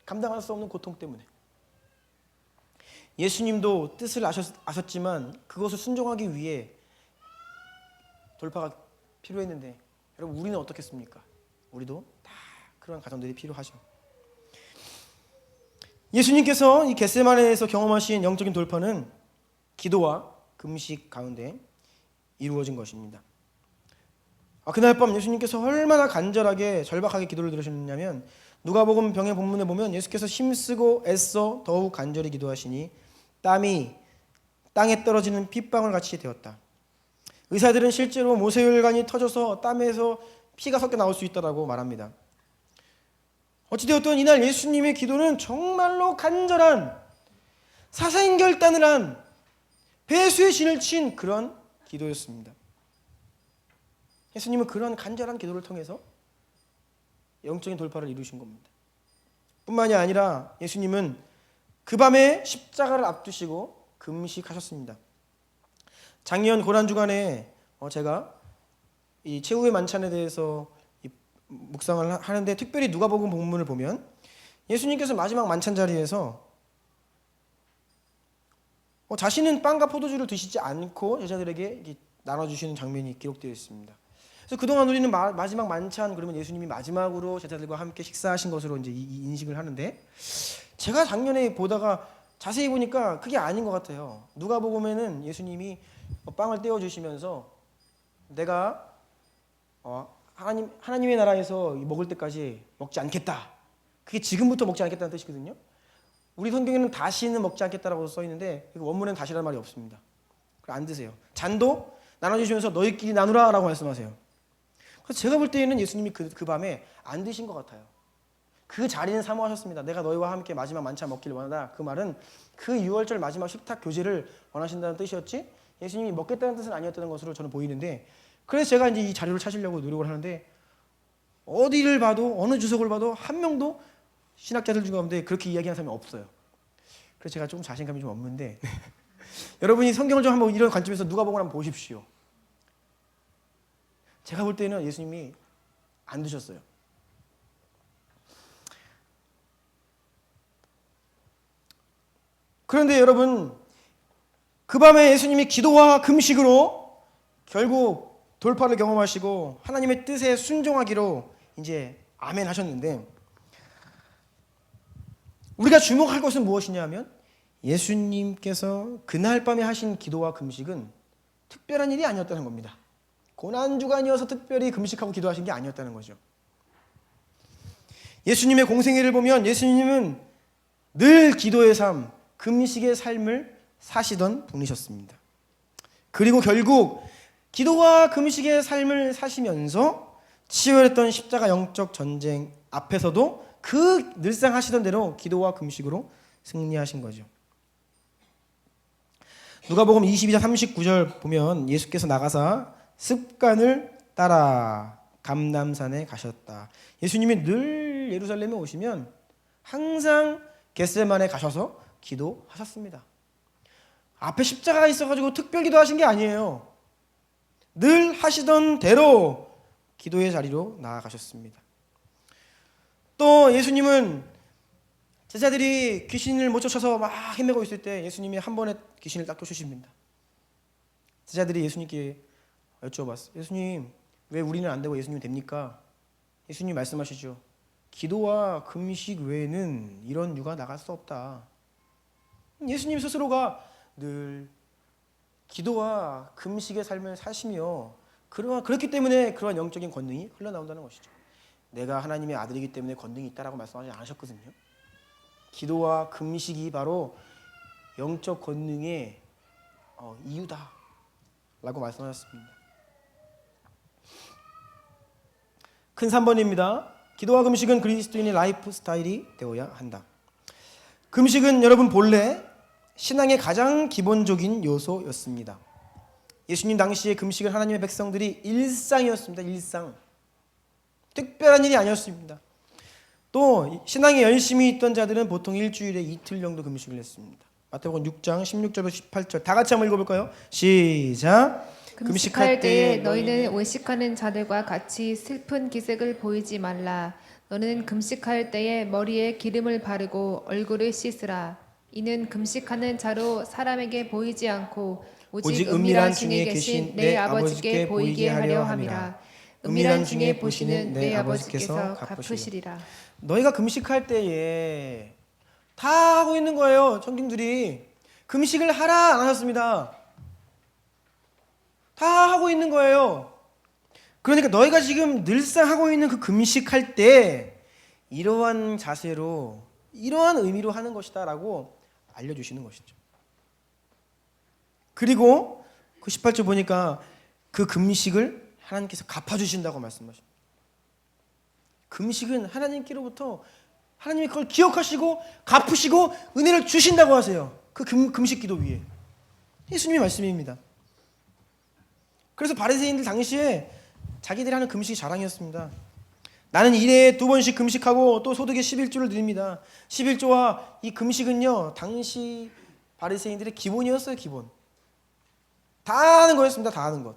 감당할 수 없는 고통 때문에. 예수님도 뜻을 아셨지만 그것을 순종하기 위해 돌파가 필요했는데, 여러분 우리는 어떻겠습니까? 우리도 다 그런 과정들이 필요하죠. 예수님께서 이 겟세마네에서 경험하신 영적인 돌파는 기도와 금식 가운데 이루어진 것입니다. 그날 밤 예수님께서 얼마나 간절하게 절박하게 기도를 들으셨냐면, 누가복음 병의 본문에 보면 예수께서 힘쓰고 애써 더욱 간절히 기도하시니 땀이 땅에 떨어지는 핏방울 같이 되었다. 의사들은 실제로 모세혈관이 터져서 땀에서 피가 섞여 나올 수 있다고 말합니다. 어찌되었든 이날 예수님의 기도는 정말로 간절한, 사생결단을 한, 배수의 진을 친 그런 기도였습니다. 예수님은 그런 간절한 기도를 통해서 영적인 돌파를 이루신 겁니다. 뿐만이 아니라 예수님은 그 밤에 십자가를 앞두시고 금식하셨습니다. 작년 고난주간에 제가 이 최후의 만찬에 대해서 묵상을 하는데, 특별히 누가복음 본문을 보면 예수님께서 마지막 만찬 자리에서 자신은 빵과 포도주를 드시지 않고 제자들에게 나눠주시는 장면이 기록되어 있습니다. 그래서 그동안 우리는 마지막 만찬 그러면 예수님이 마지막으로 제자들과 함께 식사하신 것으로 이제 인식을 하는데, 제가 작년에 보다가 자세히 보니까 그게 아닌 것 같아요. 누가복음에는 예수님이 빵을 떼어 주시면서 내가 하나님의 나라에서 먹을 때까지 먹지 않겠다. 그게 지금부터 먹지 않겠다는 뜻이거든요. 우리 성경에는 다시는 먹지 않겠다라고 써 있는데 원문에는 다시라는 말이 없습니다. 안 드세요. 잔도 나눠주시면서 너희끼리 나누라라고 말씀하세요. 그래서 제가 볼 때에는 예수님이 그 밤에 안 드신 것 같아요. 그 자리는 사모하셨습니다. 내가 너희와 함께 마지막 만찬 먹기를 원한다. 그 말은 그 6월절 마지막 식탁 교제를 원하신다는 뜻이었지 예수님이 먹겠다는 뜻은 아니었다는 것으로 저는 보이는데, 그래서 제가 이제 이 자료를 찾으려고 노력을 하는데 어디를 봐도 어느 주석을 봐도 한 명도 신학자들 중 가운데 그렇게 이야기하는 사람이 없어요. 그래서 제가 조금 자신감이 좀 없는데 여러분이 성경을 좀 한번 이런 관점에서 누가복음을 한번 보십시오. 제가 볼 때는 예수님이 안 드셨어요. 그런데 여러분, 그 밤에 예수님이 기도와 금식으로 결국 돌파를 경험하시고 하나님의 뜻에 순종하기로 이제 아멘 하셨는데, 우리가 주목할 것은 무엇이냐 하면 예수님께서 그날 밤에 하신 기도와 금식은 특별한 일이 아니었다는 겁니다. 고난주간이어서 특별히 금식하고 기도하신 게 아니었다는 거죠. 예수님의 공생애를 보면 예수님은 늘 기도의 삶, 금식의 삶을 사시던 분이셨습니다. 그리고 결국 기도와 금식의 삶을 사시면서 치열했던 십자가 영적 전쟁 앞에서도 그 늘상 하시던 대로 기도와 금식으로 승리하신 거죠. 누가복음 22장 39절 보면 예수께서 나가사 습관을 따라 감람산에 가셨다. 예수님이 늘 예루살렘에 오시면 항상 겟세마네 가셔서 기도하셨습니다. 앞에 십자가가 있어가지고 특별 기도하신 게 아니에요. 늘 하시던 대로 기도의 자리로 나아가셨습니다. 또 예수님은 제자들이 귀신을 못 쫓아서 막 헤매고 있을 때 예수님이 한 번에 귀신을 딱 쫓으십니다. 제자들이 예수님께 여쭤봤어요. 예수님, 왜 우리는 안 되고 예수님이 됩니까? 예수님이 말씀하시죠. 기도와 금식 외에는 이런 유가 나갈 수 없다. 예수님 스스로가 늘 기도와 금식의 삶을 사시며 그렇기 때문에 그러한 영적인 권능이 흘러나온다는 것이죠. 내가 하나님의 아들이기 때문에 권능이 있다라고 말씀하지 않으셨거든요. 기도와 금식이 바로 영적 권능의 이유다 라고 말씀하셨습니다. 큰 3번입니다. 기도와 금식은 그리스도인의 라이프 스타일이 되어야 한다. 금식은 여러분 본래 신앙의 가장 기본적인 요소였습니다. 예수님 당시에 금식은 하나님의 백성들이 일상이었습니다. 일상. 특별한 일이 아니었습니다. 또 신앙에 열심히 있던 자들은 보통 일주일에 이틀 정도 금식을 했습니다. 마태복음 6장 16절부터 18절 다 같이 한번 읽어볼까요? 시작. 금식할 때에 너희는 외식하는 자들과 같이 슬픈 기색을 보이지 말라. 너는 금식할 때에 머리에 기름을 바르고 얼굴을 씻으라. 이는 금식하는 자로 사람에게 보이지 않고 오직 은밀한 중에 계신 내 아버지께 보이게 하려 함이라. 은밀한 중에 보시는 내 아버지께서 갚으시리라. 너희가 금식할 때에 다 하고 있는 거예요. 청중들이 금식을 하라 안 하셨습니다. 다 하고 있는 거예요. 그러니까 너희가 지금 늘상 하고 있는 그 금식할 때 이러한 자세로 이러한 의미로 하는 것이다 라고 알려주시는 것이죠. 그리고 그 18절 보니까 그 금식을 하나님께서 갚아주신다고 말씀하십니다. 금식은 하나님께로부터 하나님이 그걸 기억하시고 갚으시고 은혜를 주신다고 하세요. 그 금식 기도 위에. 예수님의 말씀입니다. 그래서 바리새인들 당시에 자기들이 하는 금식이 자랑이었습니다. 나는 일에 2번씩 금식하고 또 소득의 11조를 드립니다. 11조와 이 금식은요 당시 바리새인들의 기본이었어요. 기본. 다 하는 거였습니다. 다 하는 것.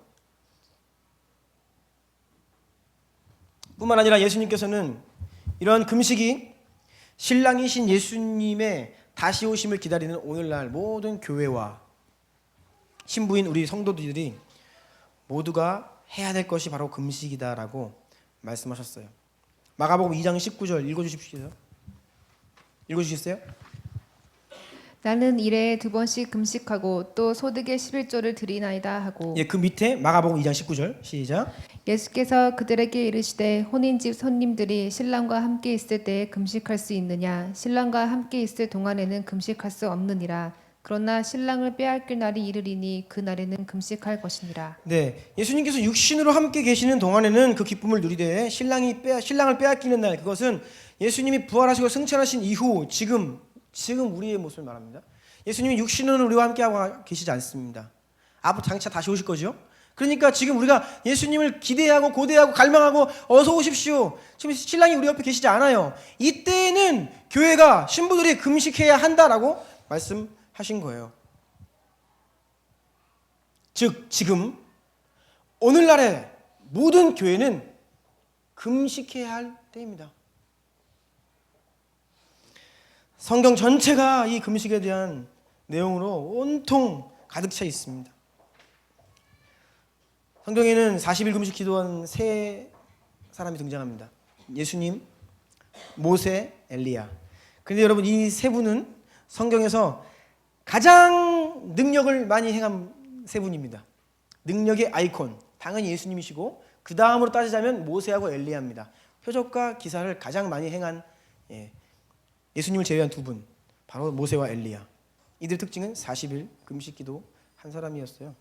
뿐만 아니라 예수님께서는 이러한 금식이 신랑이신 예수님의 다시 오심을 기다리는 오늘날 모든 교회와 신부인 우리 성도들이 모두가 해야 될 것이 바로 금식이다라고 말씀하셨어요. 마가복음 2장 19절 읽어주십시오. 읽어주시겠어요? 나는 일에 2번씩 금식하고 또 소득의 11조를 드리나이다 하고 예, 그 밑에 마가복음 2장 19절 시작. 예수께서 그들에게 이르시되 혼인집 손님들이 신랑과 함께 있을 때에 금식할 수 있느냐 신랑과 함께 있을 동안에는 금식할 수 없느니라 그러나 신랑을 빼앗길 날이 이르리니 그 날에는 금식할 것이니라. 네, 예수님께서 육신으로 함께 계시는 동안에는 그 기쁨을 누리되 신랑을 빼앗기는 날, 그것은 예수님이 부활하시고 승천하신 이후 지금 우리의 모습을 말합니다. 예수님이 육신으로는 우리와 함께하고 계시지 않습니다. 앞으로 장차 다시 오실 거죠. 그러니까 지금 우리가 예수님을 기대하고 고대하고 갈망하고 어서 오십시오. 지금 신랑이 우리 옆에 계시지 않아요. 이때는 교회가 신부들이 금식해야 한다라고 말씀하신 거예요. 즉 지금 오늘날의 모든 교회는 금식해야 할 때입니다. 성경 전체가 이 금식에 대한 내용으로 온통 가득 차 있습니다. 성경에는 40일 금식 기도한 세 사람이 등장합니다. 예수님, 모세, 엘리야. 그런데 여러분 이 세 분은 성경에서 가장 능력을 많이 행한 세 분입니다. 능력의 아이콘, 당연히 예수님이시고 그 다음으로 따지자면 모세하고 엘리야입니다. 표적과 기사를 가장 많이 행한 예수님을 제외한 두 분, 바로 모세와 엘리야. 이들 특징은 40일 금식 기도 한 사람이었어요.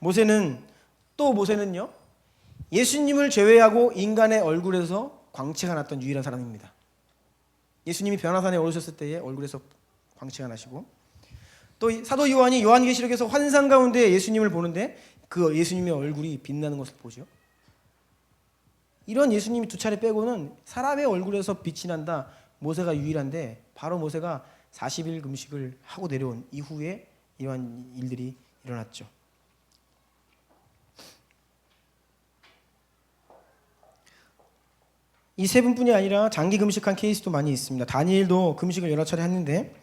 모세는요 예수님을 제외하고 인간의 얼굴에서 광채가 났던 유일한 사람입니다. 예수님이 변화산에 오르셨을 때에 얼굴에서 광채가 나시고, 또 사도 요한이 요한계시록에서 환상 가운데 예수님을 보는데 그 예수님의 얼굴이 빛나는 것을 보죠. 이런 예수님이 두 차례 빼고는 사람의 얼굴에서 빛이 난다. 모세가 유일한데 바로 모세가 40일 금식을 하고 내려온 이후에 이러한 일들이 일어났죠. 이 세 분뿐이 아니라 장기 금식한 케이스도 많이 있습니다. 다니엘도 금식을 여러 차례 했는데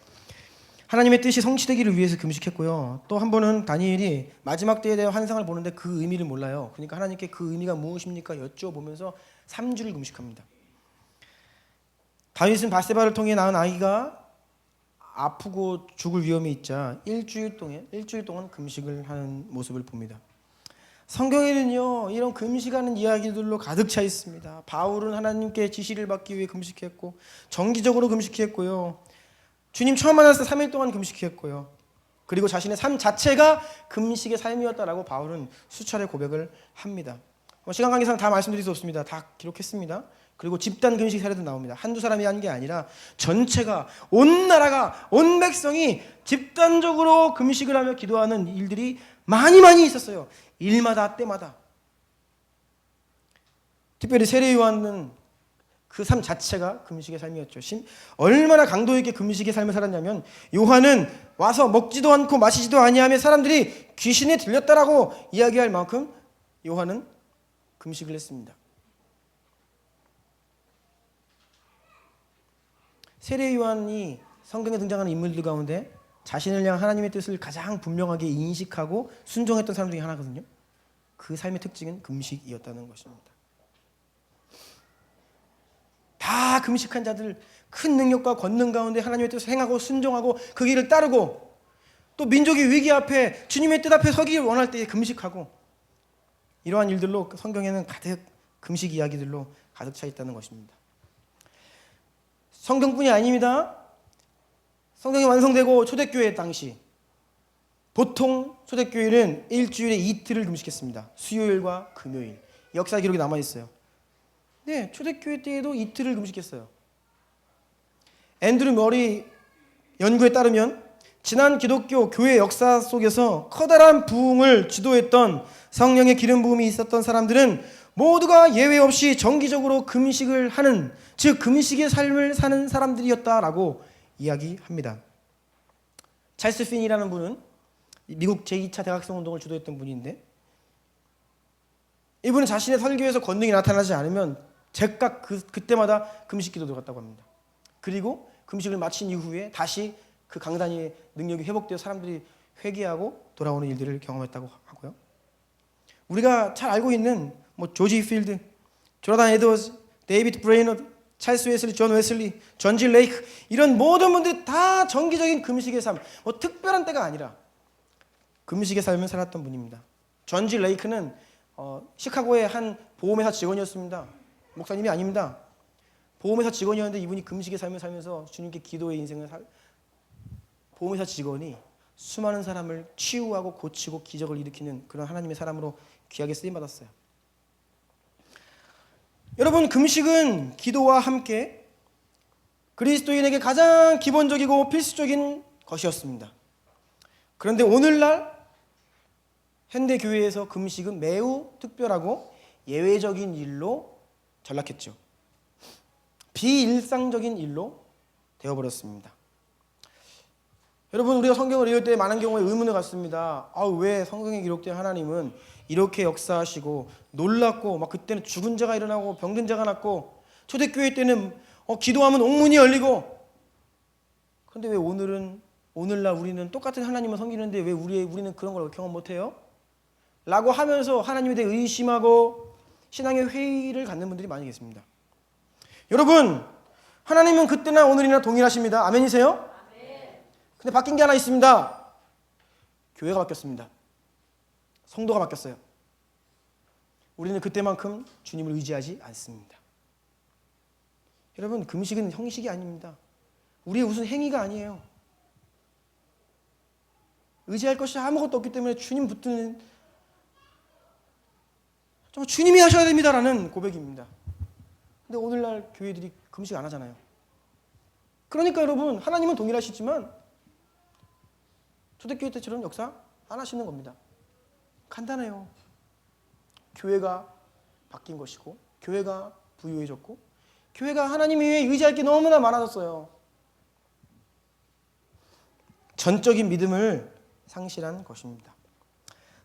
하나님의 뜻이 성취되기를 위해서 금식했고요. 또 한 번은 다니엘이 마지막 때에 대한 환상을 보는데 그 의미를 몰라요. 그러니까 하나님께 그 의미가 무엇입니까? 여쭤보면서 3주를 금식합니다. 다윗은 바세바를 통해 낳은 아이가 아프고 죽을 위험이 있자 일주일 동안 금식을 하는 모습을 봅니다. 성경에는요 이런 금식하는 이야기들로 가득 차 있습니다. 바울은 하나님께 지시를 받기 위해 금식했고 정기적으로 금식했고요. 주님 처음 만났을 때 3일 동안 금식했고요. 그리고 자신의 삶 자체가 금식의 삶이었다라고 바울은 수차례 고백을 합니다. 시간 관계상 다 말씀드릴 수 없습니다. 다 기록했습니다. 그리고 집단 금식 사례도 나옵니다. 한두 사람이 한 게 아니라 전체가, 온 나라가, 온 백성이 집단적으로 금식을 하며 기도하는 일들이 많이 있었어요. 일마다 때마다. 특별히 세례 요한은 그 삶 자체가 금식의 삶이었죠. 얼마나 강도 있게 금식의 삶을 살았냐면 요한은 와서 먹지도 않고 마시지도 아니하며 사람들이 귀신에 들렸다라고 이야기할 만큼 요한은 금식을 했습니다. 세례 요한이 성경에 등장하는 인물들 가운데 자신을 향한 하나님의 뜻을 가장 분명하게 인식하고 순종했던 사람 중에 하나거든요. 그 삶의 특징은 금식이었다는 것입니다. 다 금식한 자들, 큰 능력과 권능 가운데 하나님의 뜻을 행하고 순종하고 그 길을 따르고 또 민족의 위기 앞에 주님의 뜻 앞에 서기를 원할 때 금식하고, 이러한 일들로 성경에는 가득 금식 이야기들로 가득 차 있다는 것입니다. 성경뿐이 아닙니다. 성경이 완성되고 초대교회 당시 보통 초대교회는 일주일에 이틀을 금식했습니다. 수요일과 금요일. 역사 기록이 남아있어요. 네, 초대교회 때에도 이틀을 금식했어요. 앤드류 머리 연구에 따르면 지난 기독교 교회 역사 속에서 커다란 부흥을 주도했던 성령의 기름 부음이 있었던 사람들은 모두가 예외 없이 정기적으로 금식을 하는, 즉 금식의 삶을 사는 사람들이었다라고 이야기합니다. 찰스 핀이라는 분은 미국 제2차 대학생 운동을 주도했던 분인데, 이분은 자신의 설교에서 권능이 나타나지 않으면 즉각 그때마다 금식 기도 들어갔다고 합니다. 그리고 금식을 마친 이후에 다시 그 강단의 능력이 회복되어 사람들이 회개하고 돌아오는 일들을 경험했다고 하고요. 우리가 잘 알고 있는 조지 필드, 조나단 에드워즈, 데이비드 브레이너드, 찰스 웨슬리, 존 웨슬리, 존 질 레이크 이런 모든 분들이 다 정기적인 금식의 삶, 뭐 특별한 때가 아니라 금식의 삶을 살았던 분입니다. 존 질 레이크는 시카고의 한 보험회사 직원이었습니다. 목사님이 아닙니다. 보험회사 직원이었는데 이분이 금식의 삶을 살면서 주님께 기도의 인생을 보험회사 직원이 수많은 사람을 치유하고 고치고 기적을 일으키는 그런 하나님의 사람으로 귀하게 쓰임받았어요. 여러분, 금식은 기도와 함께 그리스도인에게 가장 기본적이고 필수적인 것이었습니다. 그런데 오늘날 현대교회에서 금식은 매우 특별하고 예외적인 일로 전락했죠. 비일상적인 일로 되어버렸습니다. 여러분, 우리가 성경을 읽을 때 많은 경우에 의문을 갖습니다. 왜 성경에 기록된 하나님은 이렇게 역사하시고 놀랍고 막 그때는 죽은 자가 일어나고 병든 자가 낫고 초대교회 때는 기도하면 옥문이 열리고, 그런데 왜 오늘날 우리는 똑같은 하나님을 섬기는데 왜 우리는 그런 걸 경험 못해요? 라고 하면서 하나님에 대해 의심하고 신앙의 회의를 갖는 분들이 많이 계십니다. 여러분, 하나님은 그때나 오늘이나 동일하십니다. 아멘이세요? 근데 바뀐 게 하나 있습니다. 교회가 바뀌었습니다. 성도가 바뀌었어요. 우리는 그때만큼 주님을 의지하지 않습니다. 여러분, 금식은 형식이 아닙니다. 우리의 무슨 행위가 아니에요. 의지할 것이 아무것도 없기 때문에 주님 붙드는, 정말 주님이 하셔야 됩니다라는 고백입니다. 근데 오늘날 교회들이 금식 안 하잖아요. 그러니까 여러분, 하나님은 동일하시지만 초대교회 때처럼 역사 안 하시는 겁니다. 간단해요. 교회가 바뀐 것이고, 교회가 부유해졌고, 교회가 하나님 위에 의지할 게 너무나 많아졌어요. 전적인 믿음을 상실한 것입니다.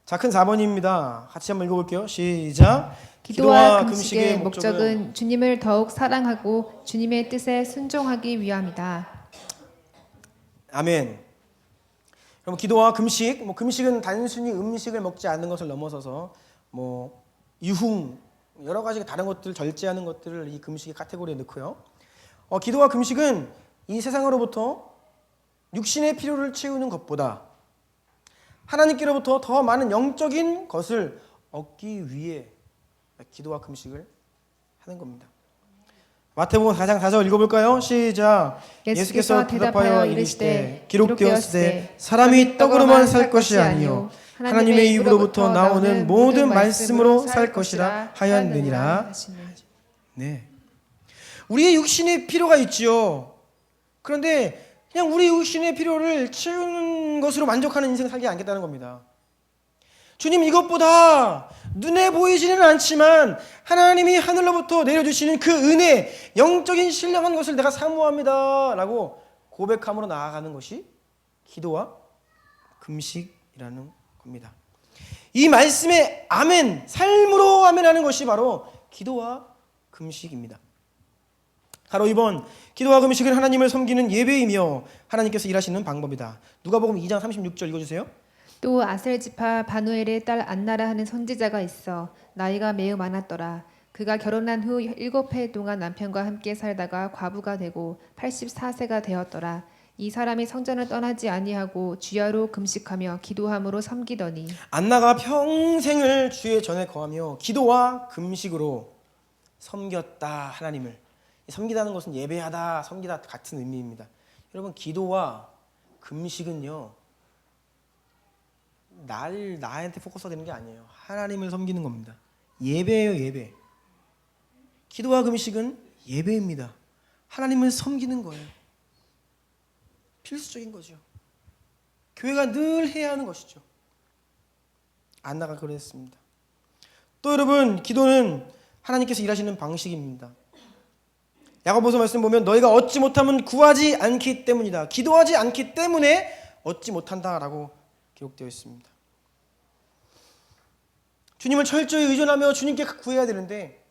자, 큰 4번입니다. 같이 한번 읽어볼게요. 시작. 기도와 금식의 목적은 주님을 더욱 사랑하고 주님의 뜻에 순종하기 위함이다. 아멘. 그럼 기도와 금식, 금식은 단순히 음식을 먹지 않는 것을 넘어서서 유흥, 여러 가지 다른 것들, 절제하는 것들을 이 금식의 카테고리에 넣고요. 기도와 금식은 이 세상으로부터 육신의 필요를 채우는 것보다 하나님께로부터 더 많은 영적인 것을 얻기 위해 기도와 금식을 하는 겁니다. 마태복음 4장 4절 읽어볼까요? 시작. 예수께서 대답하여 이르시되 기록되었으되 사람이 떡으로만 살 것이 아니요 하나님의 입으로부터 나오는 모든 말씀으로 살 것이라 하였느니라. 네, 우리의 육신의 필요가 있지요. 그런데 그냥 우리 육신의 필요를 채우는 것으로 만족하는 인생 살지 않겠다는 겁니다. 주님, 이것보다 눈에 보이지는 않지만 하나님이 하늘로부터 내려주시는 그 은혜, 영적인 신령한 것을 내가 사모합니다 라고 고백함으로 나아가는 것이 기도와 금식이라는 겁니다. 이 말씀에 아멘, 삶으로 아멘하는 것이 바로 기도와 금식입니다. 바로 이번 기도와 금식은 하나님을 섬기는 예배이며 하나님께서 일하시는 방법이다. 누가복음 2장 36절 읽어주세요. 또 아셀 지파 바누엘의 딸 안나라 하는 선지자가 있어 나이가 매우 많았더라. 그가 결혼한 후 7해 동안 남편과 함께 살다가 과부가 되고 84세가 되었더라. 이 사람이 성전을 떠나지 아니하고 주야로 금식하며 기도함으로 섬기더니. 안나가 평생을 주의 전에 거하며 기도와 금식으로 섬겼다. 하나님을 섬기다는 것은 예배하다, 섬기다 같은 의미입니다. 여러분, 기도와 금식은요, 나한테 포커스가 되는 게 아니에요. 하나님을 섬기는 겁니다. 예배예요, 예배. 기도와 금식은 예배입니다. 하나님을 섬기는 거예요. 필수적인 거죠. 교회가 늘 해야 하는 것이죠. 안나가 그랬습니다. 또 여러분, 기도는 하나님께서 일하시는 방식입니다. 야고보서 말씀 보면 너희가 얻지 못하면 구하지 않기 때문이다. 기도하지 않기 때문에 얻지 못한다라고 기록되어 있습니다. 주님을 철저히 의존하며 주님께 구해야 되는데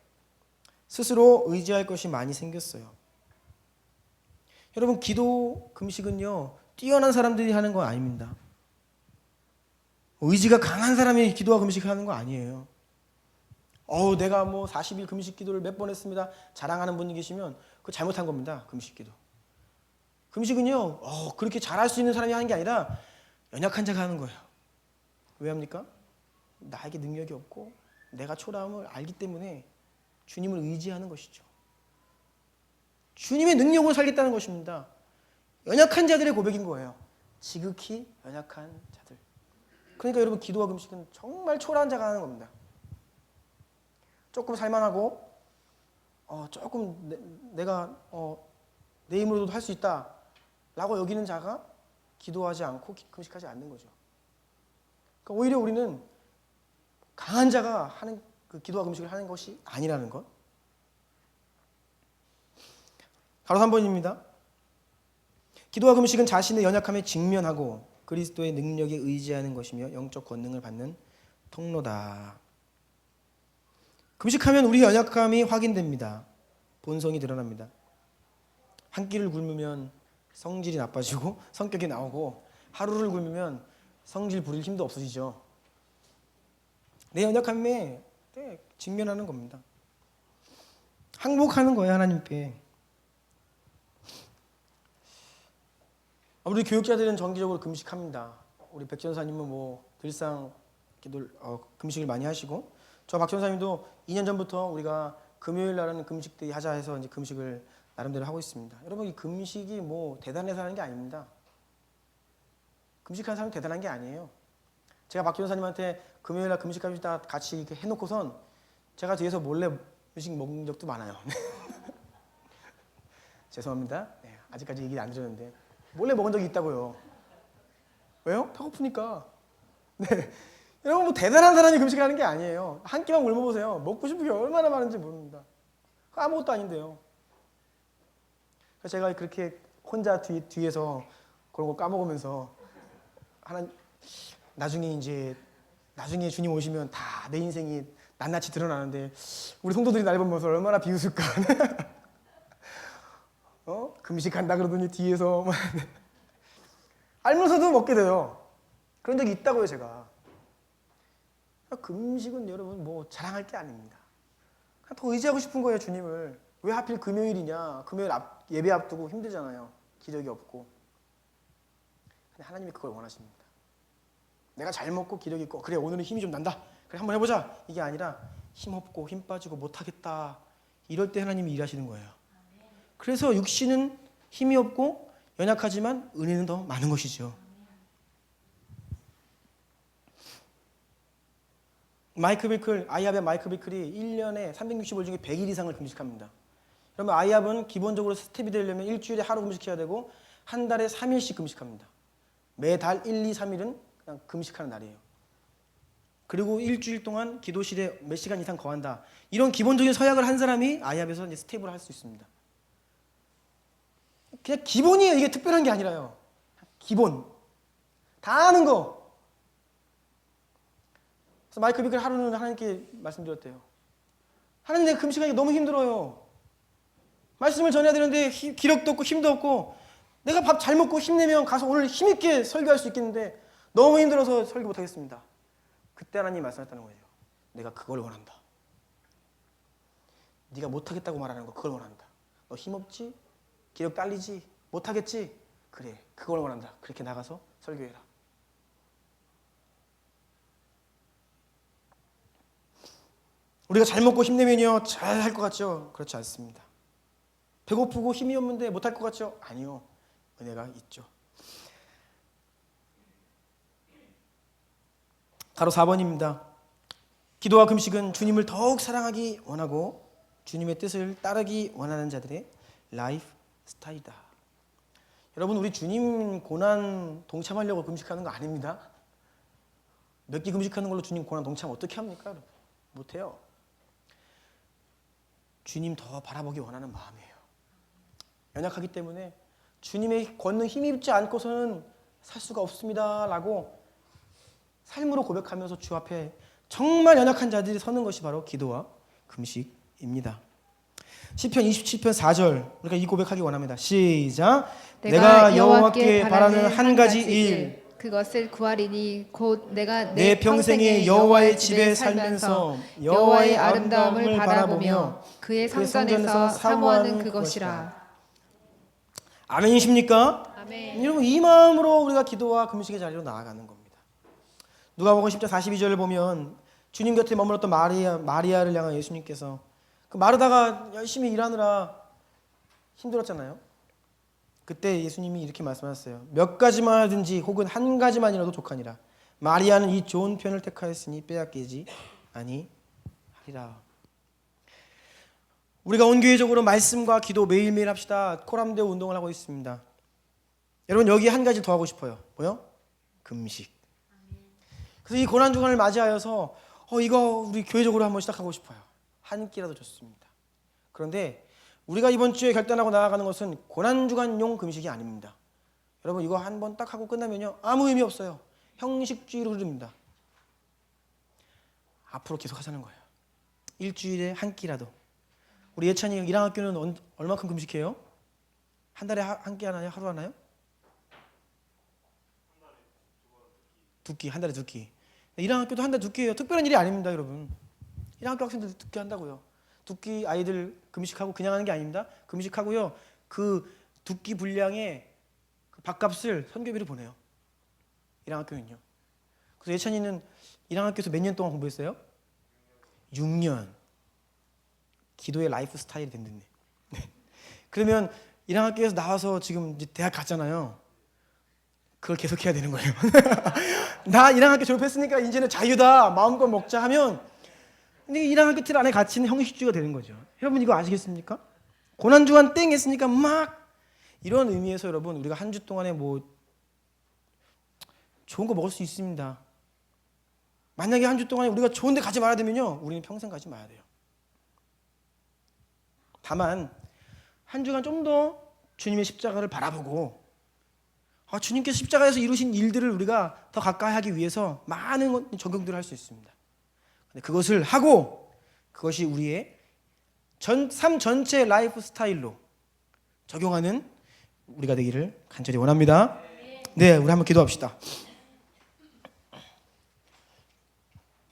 스스로 의지할 것이 많이 생겼어요. 여러분, 기도, 금식은요, 뛰어난 사람들이 하는 거 아닙니다. 의지가 강한 사람이 기도와 금식을 하는 거 아니에요. 내가 40일 금식 기도를 몇 번 했습니다 자랑하는 분이 계시면 그거 잘못한 겁니다. 금식기도. 금식은요, 그렇게 잘할 수 있는 사람이 하는 게 아니라 연약한 자가 하는 거예요. 왜 합니까? 나에게 능력이 없고 내가 초라함을 알기 때문에 주님을 의지하는 것이죠. 주님의 능력으로 살겠다는 것입니다. 연약한 자들의 고백인 거예요. 지극히 연약한 자들. 그러니까 여러분, 기도와 금식은 정말 초라한 자가 하는 겁니다. 조금 살만하고 조금 내가 내 힘으로도 할 수 있다라고 여기는 자가 기도하지 않고 금식하지 않는 거죠. 그러니까 오히려 우리는 강한 자가 하는 그 기도와 금식을 하는 것이 아니라는 것. 바로 3번입니다. 기도와 금식은 자신의 연약함에 직면하고 그리스도의 능력에 의지하는 것이며 영적 권능을 받는 통로다. 금식하면 우리 연약함이 확인됩니다. 본성이 드러납니다. 한 끼를 굶으면 성질이 나빠지고 성격이 나오고, 하루를 굶으면 성질 부릴 힘도 없어지죠. 내 연약함에 직면하는 겁니다. 항복하는 거예요, 하나님께. 우리 교육자들은 정기적으로 금식합니다. 우리 백 전사님은 늘상 금식을 많이 하시고, 저 박 전사님도 2년 전부터 우리가 금요일 날은 금식데이 하자 해서 이제 금식을 나름대로 하고 있습니다. 여러분, 이 금식이 대단해서 하는 게 아닙니다. 금식하는 사람이 대단한 게 아니에요. 제가 박 전사님한테 금요일 날 금식합시다 같이 이렇게 해놓고선 제가 뒤에서 몰래 음식 먹는 적도 많아요. 죄송합니다. 네, 아직까지 얘기 안 드렸는데 몰래 먹은 적이 있다고요. 왜요? 배고프니까. 네. 여러분, 대단한 사람이 금식을 하는 게 아니에요. 한 끼만 굶어보세요. 먹고 싶은 게 얼마나 많은지 모릅니다. 아무것도 아닌데요. 제가 그렇게 혼자 뒤에서 그런 거 까먹으면서 나중에 주님 오시면 다 내 인생이 낱낱이 드러나는데 우리 성도들이 날 보면서 얼마나 비웃을까. 금식한다 그러더니 뒤에서 알면서도 먹게 돼요. 그런 적이 있다고요, 제가. 금식은 여러분 자랑할 게 아닙니다. 더 의지하고 싶은 거예요, 주님을. 왜 하필 금요일이냐? 금요일 예배 앞두고 힘들잖아요. 기력이 없고. 근데 하나님이 그걸 원하십니다. 내가 잘 먹고 기력이 있고, 그래 오늘은 힘이 좀 난다, 그래 한번 해보자, 이게 아니라 힘없고 힘 빠지고 못하겠다, 이럴 때 하나님이 일하시는 거예요. 그래서 육신은 힘이 없고 연약하지만 은혜는 더 많은 것이죠. 아이합의 마이크 비클이 1년에 365일 중에 100일 이상을 금식합니다. 그러면 아이합은 기본적으로 스텝이 되려면 일주일에 하루 금식해야 되고 한 달에 3일씩 금식합니다. 매달 1, 2, 3일은 그냥 금식하는 날이에요. 그리고 일주일 동안 기도실에 몇 시간 이상 거한다. 이런 기본적인 서약을 한 사람이 아이합에서 이제 스텝을 할 수 있습니다. 그냥 기본이에요. 이게 특별한 게 아니라요. 기본. 다 아는 거. 그래서 마이크 비클 하루는 하나님께 말씀드렸대요. 하나님, 내가 금식하기 너무 힘들어요. 말씀을 전해야 되는데 기력도 없고 힘도 없고, 내가 밥 잘 먹고 힘내면 가서 오늘 힘있게 설교할 수 있겠는데 너무 힘들어서 설교 못하겠습니다. 그때 하나님이 말씀하셨다는 거예요. 내가 그걸 원한다. 네가 못하겠다고 말하는 거 그걸 원한다. 너 힘없지? 기력 딸리지? 못하겠지? 그래, 그걸 원한다. 그렇게 나가서 설교해라. 우리가 잘 먹고 힘내면요 잘 할 것 같죠? 그렇지 않습니다. 배고프고 힘이 없는데 못할 것 같죠? 아니요. 은혜가 있죠. 바로 4번입니다. 기도와 금식은 주님을 더욱 사랑하기 원하고 주님의 뜻을 따르기 원하는 자들의 라이프 스타일이다. 여러분, 우리 주님 고난 동참하려고 금식하는 거 아닙니다. 몇 끼 금식하는 걸로 주님 고난 동참 어떻게 합니까? 여러분? 못해요. 주님 더 바라보기 원하는 마음이에요. 연약하기 때문에 주님의 권능 힘입지 않고서는 살 수가 없습니다 라고 삶으로 고백하면서 주 앞에 정말 연약한 자들이 서는 것이 바로 기도와 금식입니다. 시편 27편 4절, 우리가 이 고백하기 원합니다. 시작. 내가 여호와께 바라는 한 가지 일, 그것을 구하리니 곧 내가 내 평생에 여호와의 집에 살면서 여호와의 아름다움을 바라보며 그의 성전에서 사모하는 그것이라. 아멘이십니까? 아멘. 여러분, 이 마음으로 우리가 기도와 금식의 자리로 나아가는 겁니다. 누가복음 10장 42절을 보면 주님 곁에 머물렀던 마리아를 향한 예수님께서 그 마르다가 열심히 일하느라 힘들었잖아요. 그때 예수님이 이렇게 말씀하셨어요. 몇 가지만 하든지 혹은 한 가지만이라도 족하니라. 마리아는 이 좋은 편을 택하였으니 빼앗기지 아니하리라. 우리가 온교회적으로 말씀과 기도 매일매일 합시다. 코람데오 운동을 하고 있습니다. 여러분, 여기 한 가지 더 하고 싶어요. 뭐요? 금식. 그래서 이 고난주간을 맞이하여서 이거 우리 교회적으로 한번 시작하고 싶어요. 한 끼라도 좋습니다. 그런데 우리가 이번 주에 결단하고 나아가는 것은 고난주간용 금식이 아닙니다. 여러분, 이거 한 번 딱 하고 끝나면요 아무 의미 없어요. 형식주의로 흐릅니다. 앞으로 계속 하자는 거예요. 일주일에 한 끼라도. 우리 예찬이 1학년은 얼마큼 금식해요? 한 달에 한 끼 하나요? 하루 하나요? 두 끼, 한 달에 두 끼. 1학년도 한 달에 두 끼예요. 특별한 일이 아닙니다, 여러분. 1학년 학생들 두 끼 한다고요. 두 끼 아이들 금식하고 그냥 하는 게 아닙니다. 금식하고요. 그 두 끼 분량의 그 밥값을 선교비로 보내요. 1학년은요. 그래서 예찬이는 1학년에서 몇 년 동안 공부했어요? 6년. 기도의 라이프 스타일이 됐네. 네. 그러면 1학년에서 나와서 지금 이제 대학 갔잖아요. 그걸 계속 해야 되는 거예요. 나 1학년 졸업했으니까 이제는 자유다. 마음껏 먹자 하면 근데 1학년 틀 안에 갇히는 형식주의가 되는 거죠. 여러분, 이거 아시겠습니까? 고난주간 땡 했으니까 막 이런 의미에서 여러분, 우리가 한 주 동안에 뭐 좋은 거 먹을 수 있습니다. 만약에 한 주 동안에 우리가 좋은 데 가지 말아야 되면요, 우리는 평생 가지 말아야 돼요. 다만 한 주간 좀 더 주님의 십자가를 바라보고 주님께서 십자가에서 이루신 일들을 우리가 더 가까이 하기 위해서 많은 적용들을 할 수 있습니다. 근데 그것을 하고 그것이 우리의 삶 전체 라이프 스타일로 적용하는 우리가 되기를 간절히 원합니다. 네, 우리 한번 기도합시다.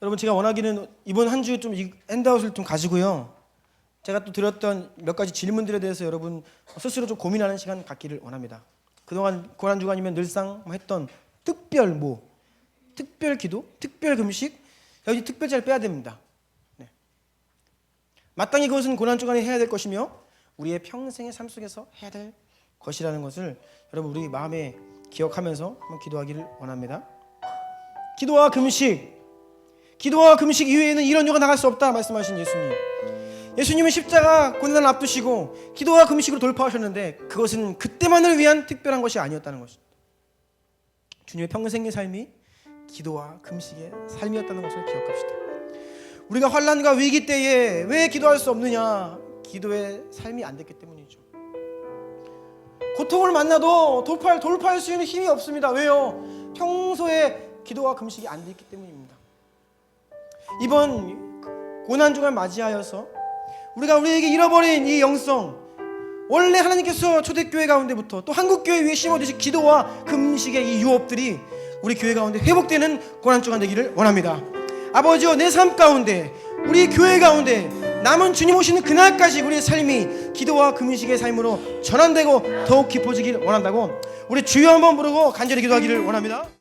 여러분, 제가 원하기는 이번 한 주 좀 핸드아웃을 좀 가지고요, 제가 또 드렸던 몇 가지 질문들에 대해서 여러분 스스로 좀 고민하는 시간 갖기를 원합니다. 그동안 고난주간이면 늘상 했던 특별 기도, 특별 금식, 여기 특별자를 빼야 됩니다. 네. 마땅히 그것은 고난주간에 해야 될 것이며 우리의 평생의 삶 속에서 해야 될 것이라는 것을 여러분 우리 마음에 기억하면서 한번 기도하기를 원합니다. 기도와 금식 이외에는 이런 유가 나갈 수 없다 말씀하신 예수님. 예수님은 십자가 고난을 앞두시고 기도와 금식으로 돌파하셨는데 그것은 그때만을 위한 특별한 것이 아니었다는 것입니다. 주님의 평생의 삶이 기도와 금식의 삶이었다는 것을 기억합시다. 우리가 환난과 위기 때에 왜 기도할 수 없느냐? 기도의 삶이 안 됐기 때문이죠. 고통을 만나도 돌파할 수 있는 힘이 없습니다. 왜요? 평소에 기도와 금식이 안 됐기 때문입니다. 이번 고난주간을 맞이하여서 우리에게 잃어버린 이 영성, 원래 하나님께서 초대교회 가운데부터 또 한국교회 위에 심어주신 기도와 금식의 이 유업들이 우리 교회 가운데 회복되는 고난주간 되기를 원합니다. 아버지여, 내 삶 가운데, 우리 교회 가운데 남은 주님 오시는 그날까지 우리의 삶이 기도와 금식의 삶으로 전환되고 더욱 깊어지길 원한다고 우리 주여 한번 부르고 간절히 기도하기를 원합니다.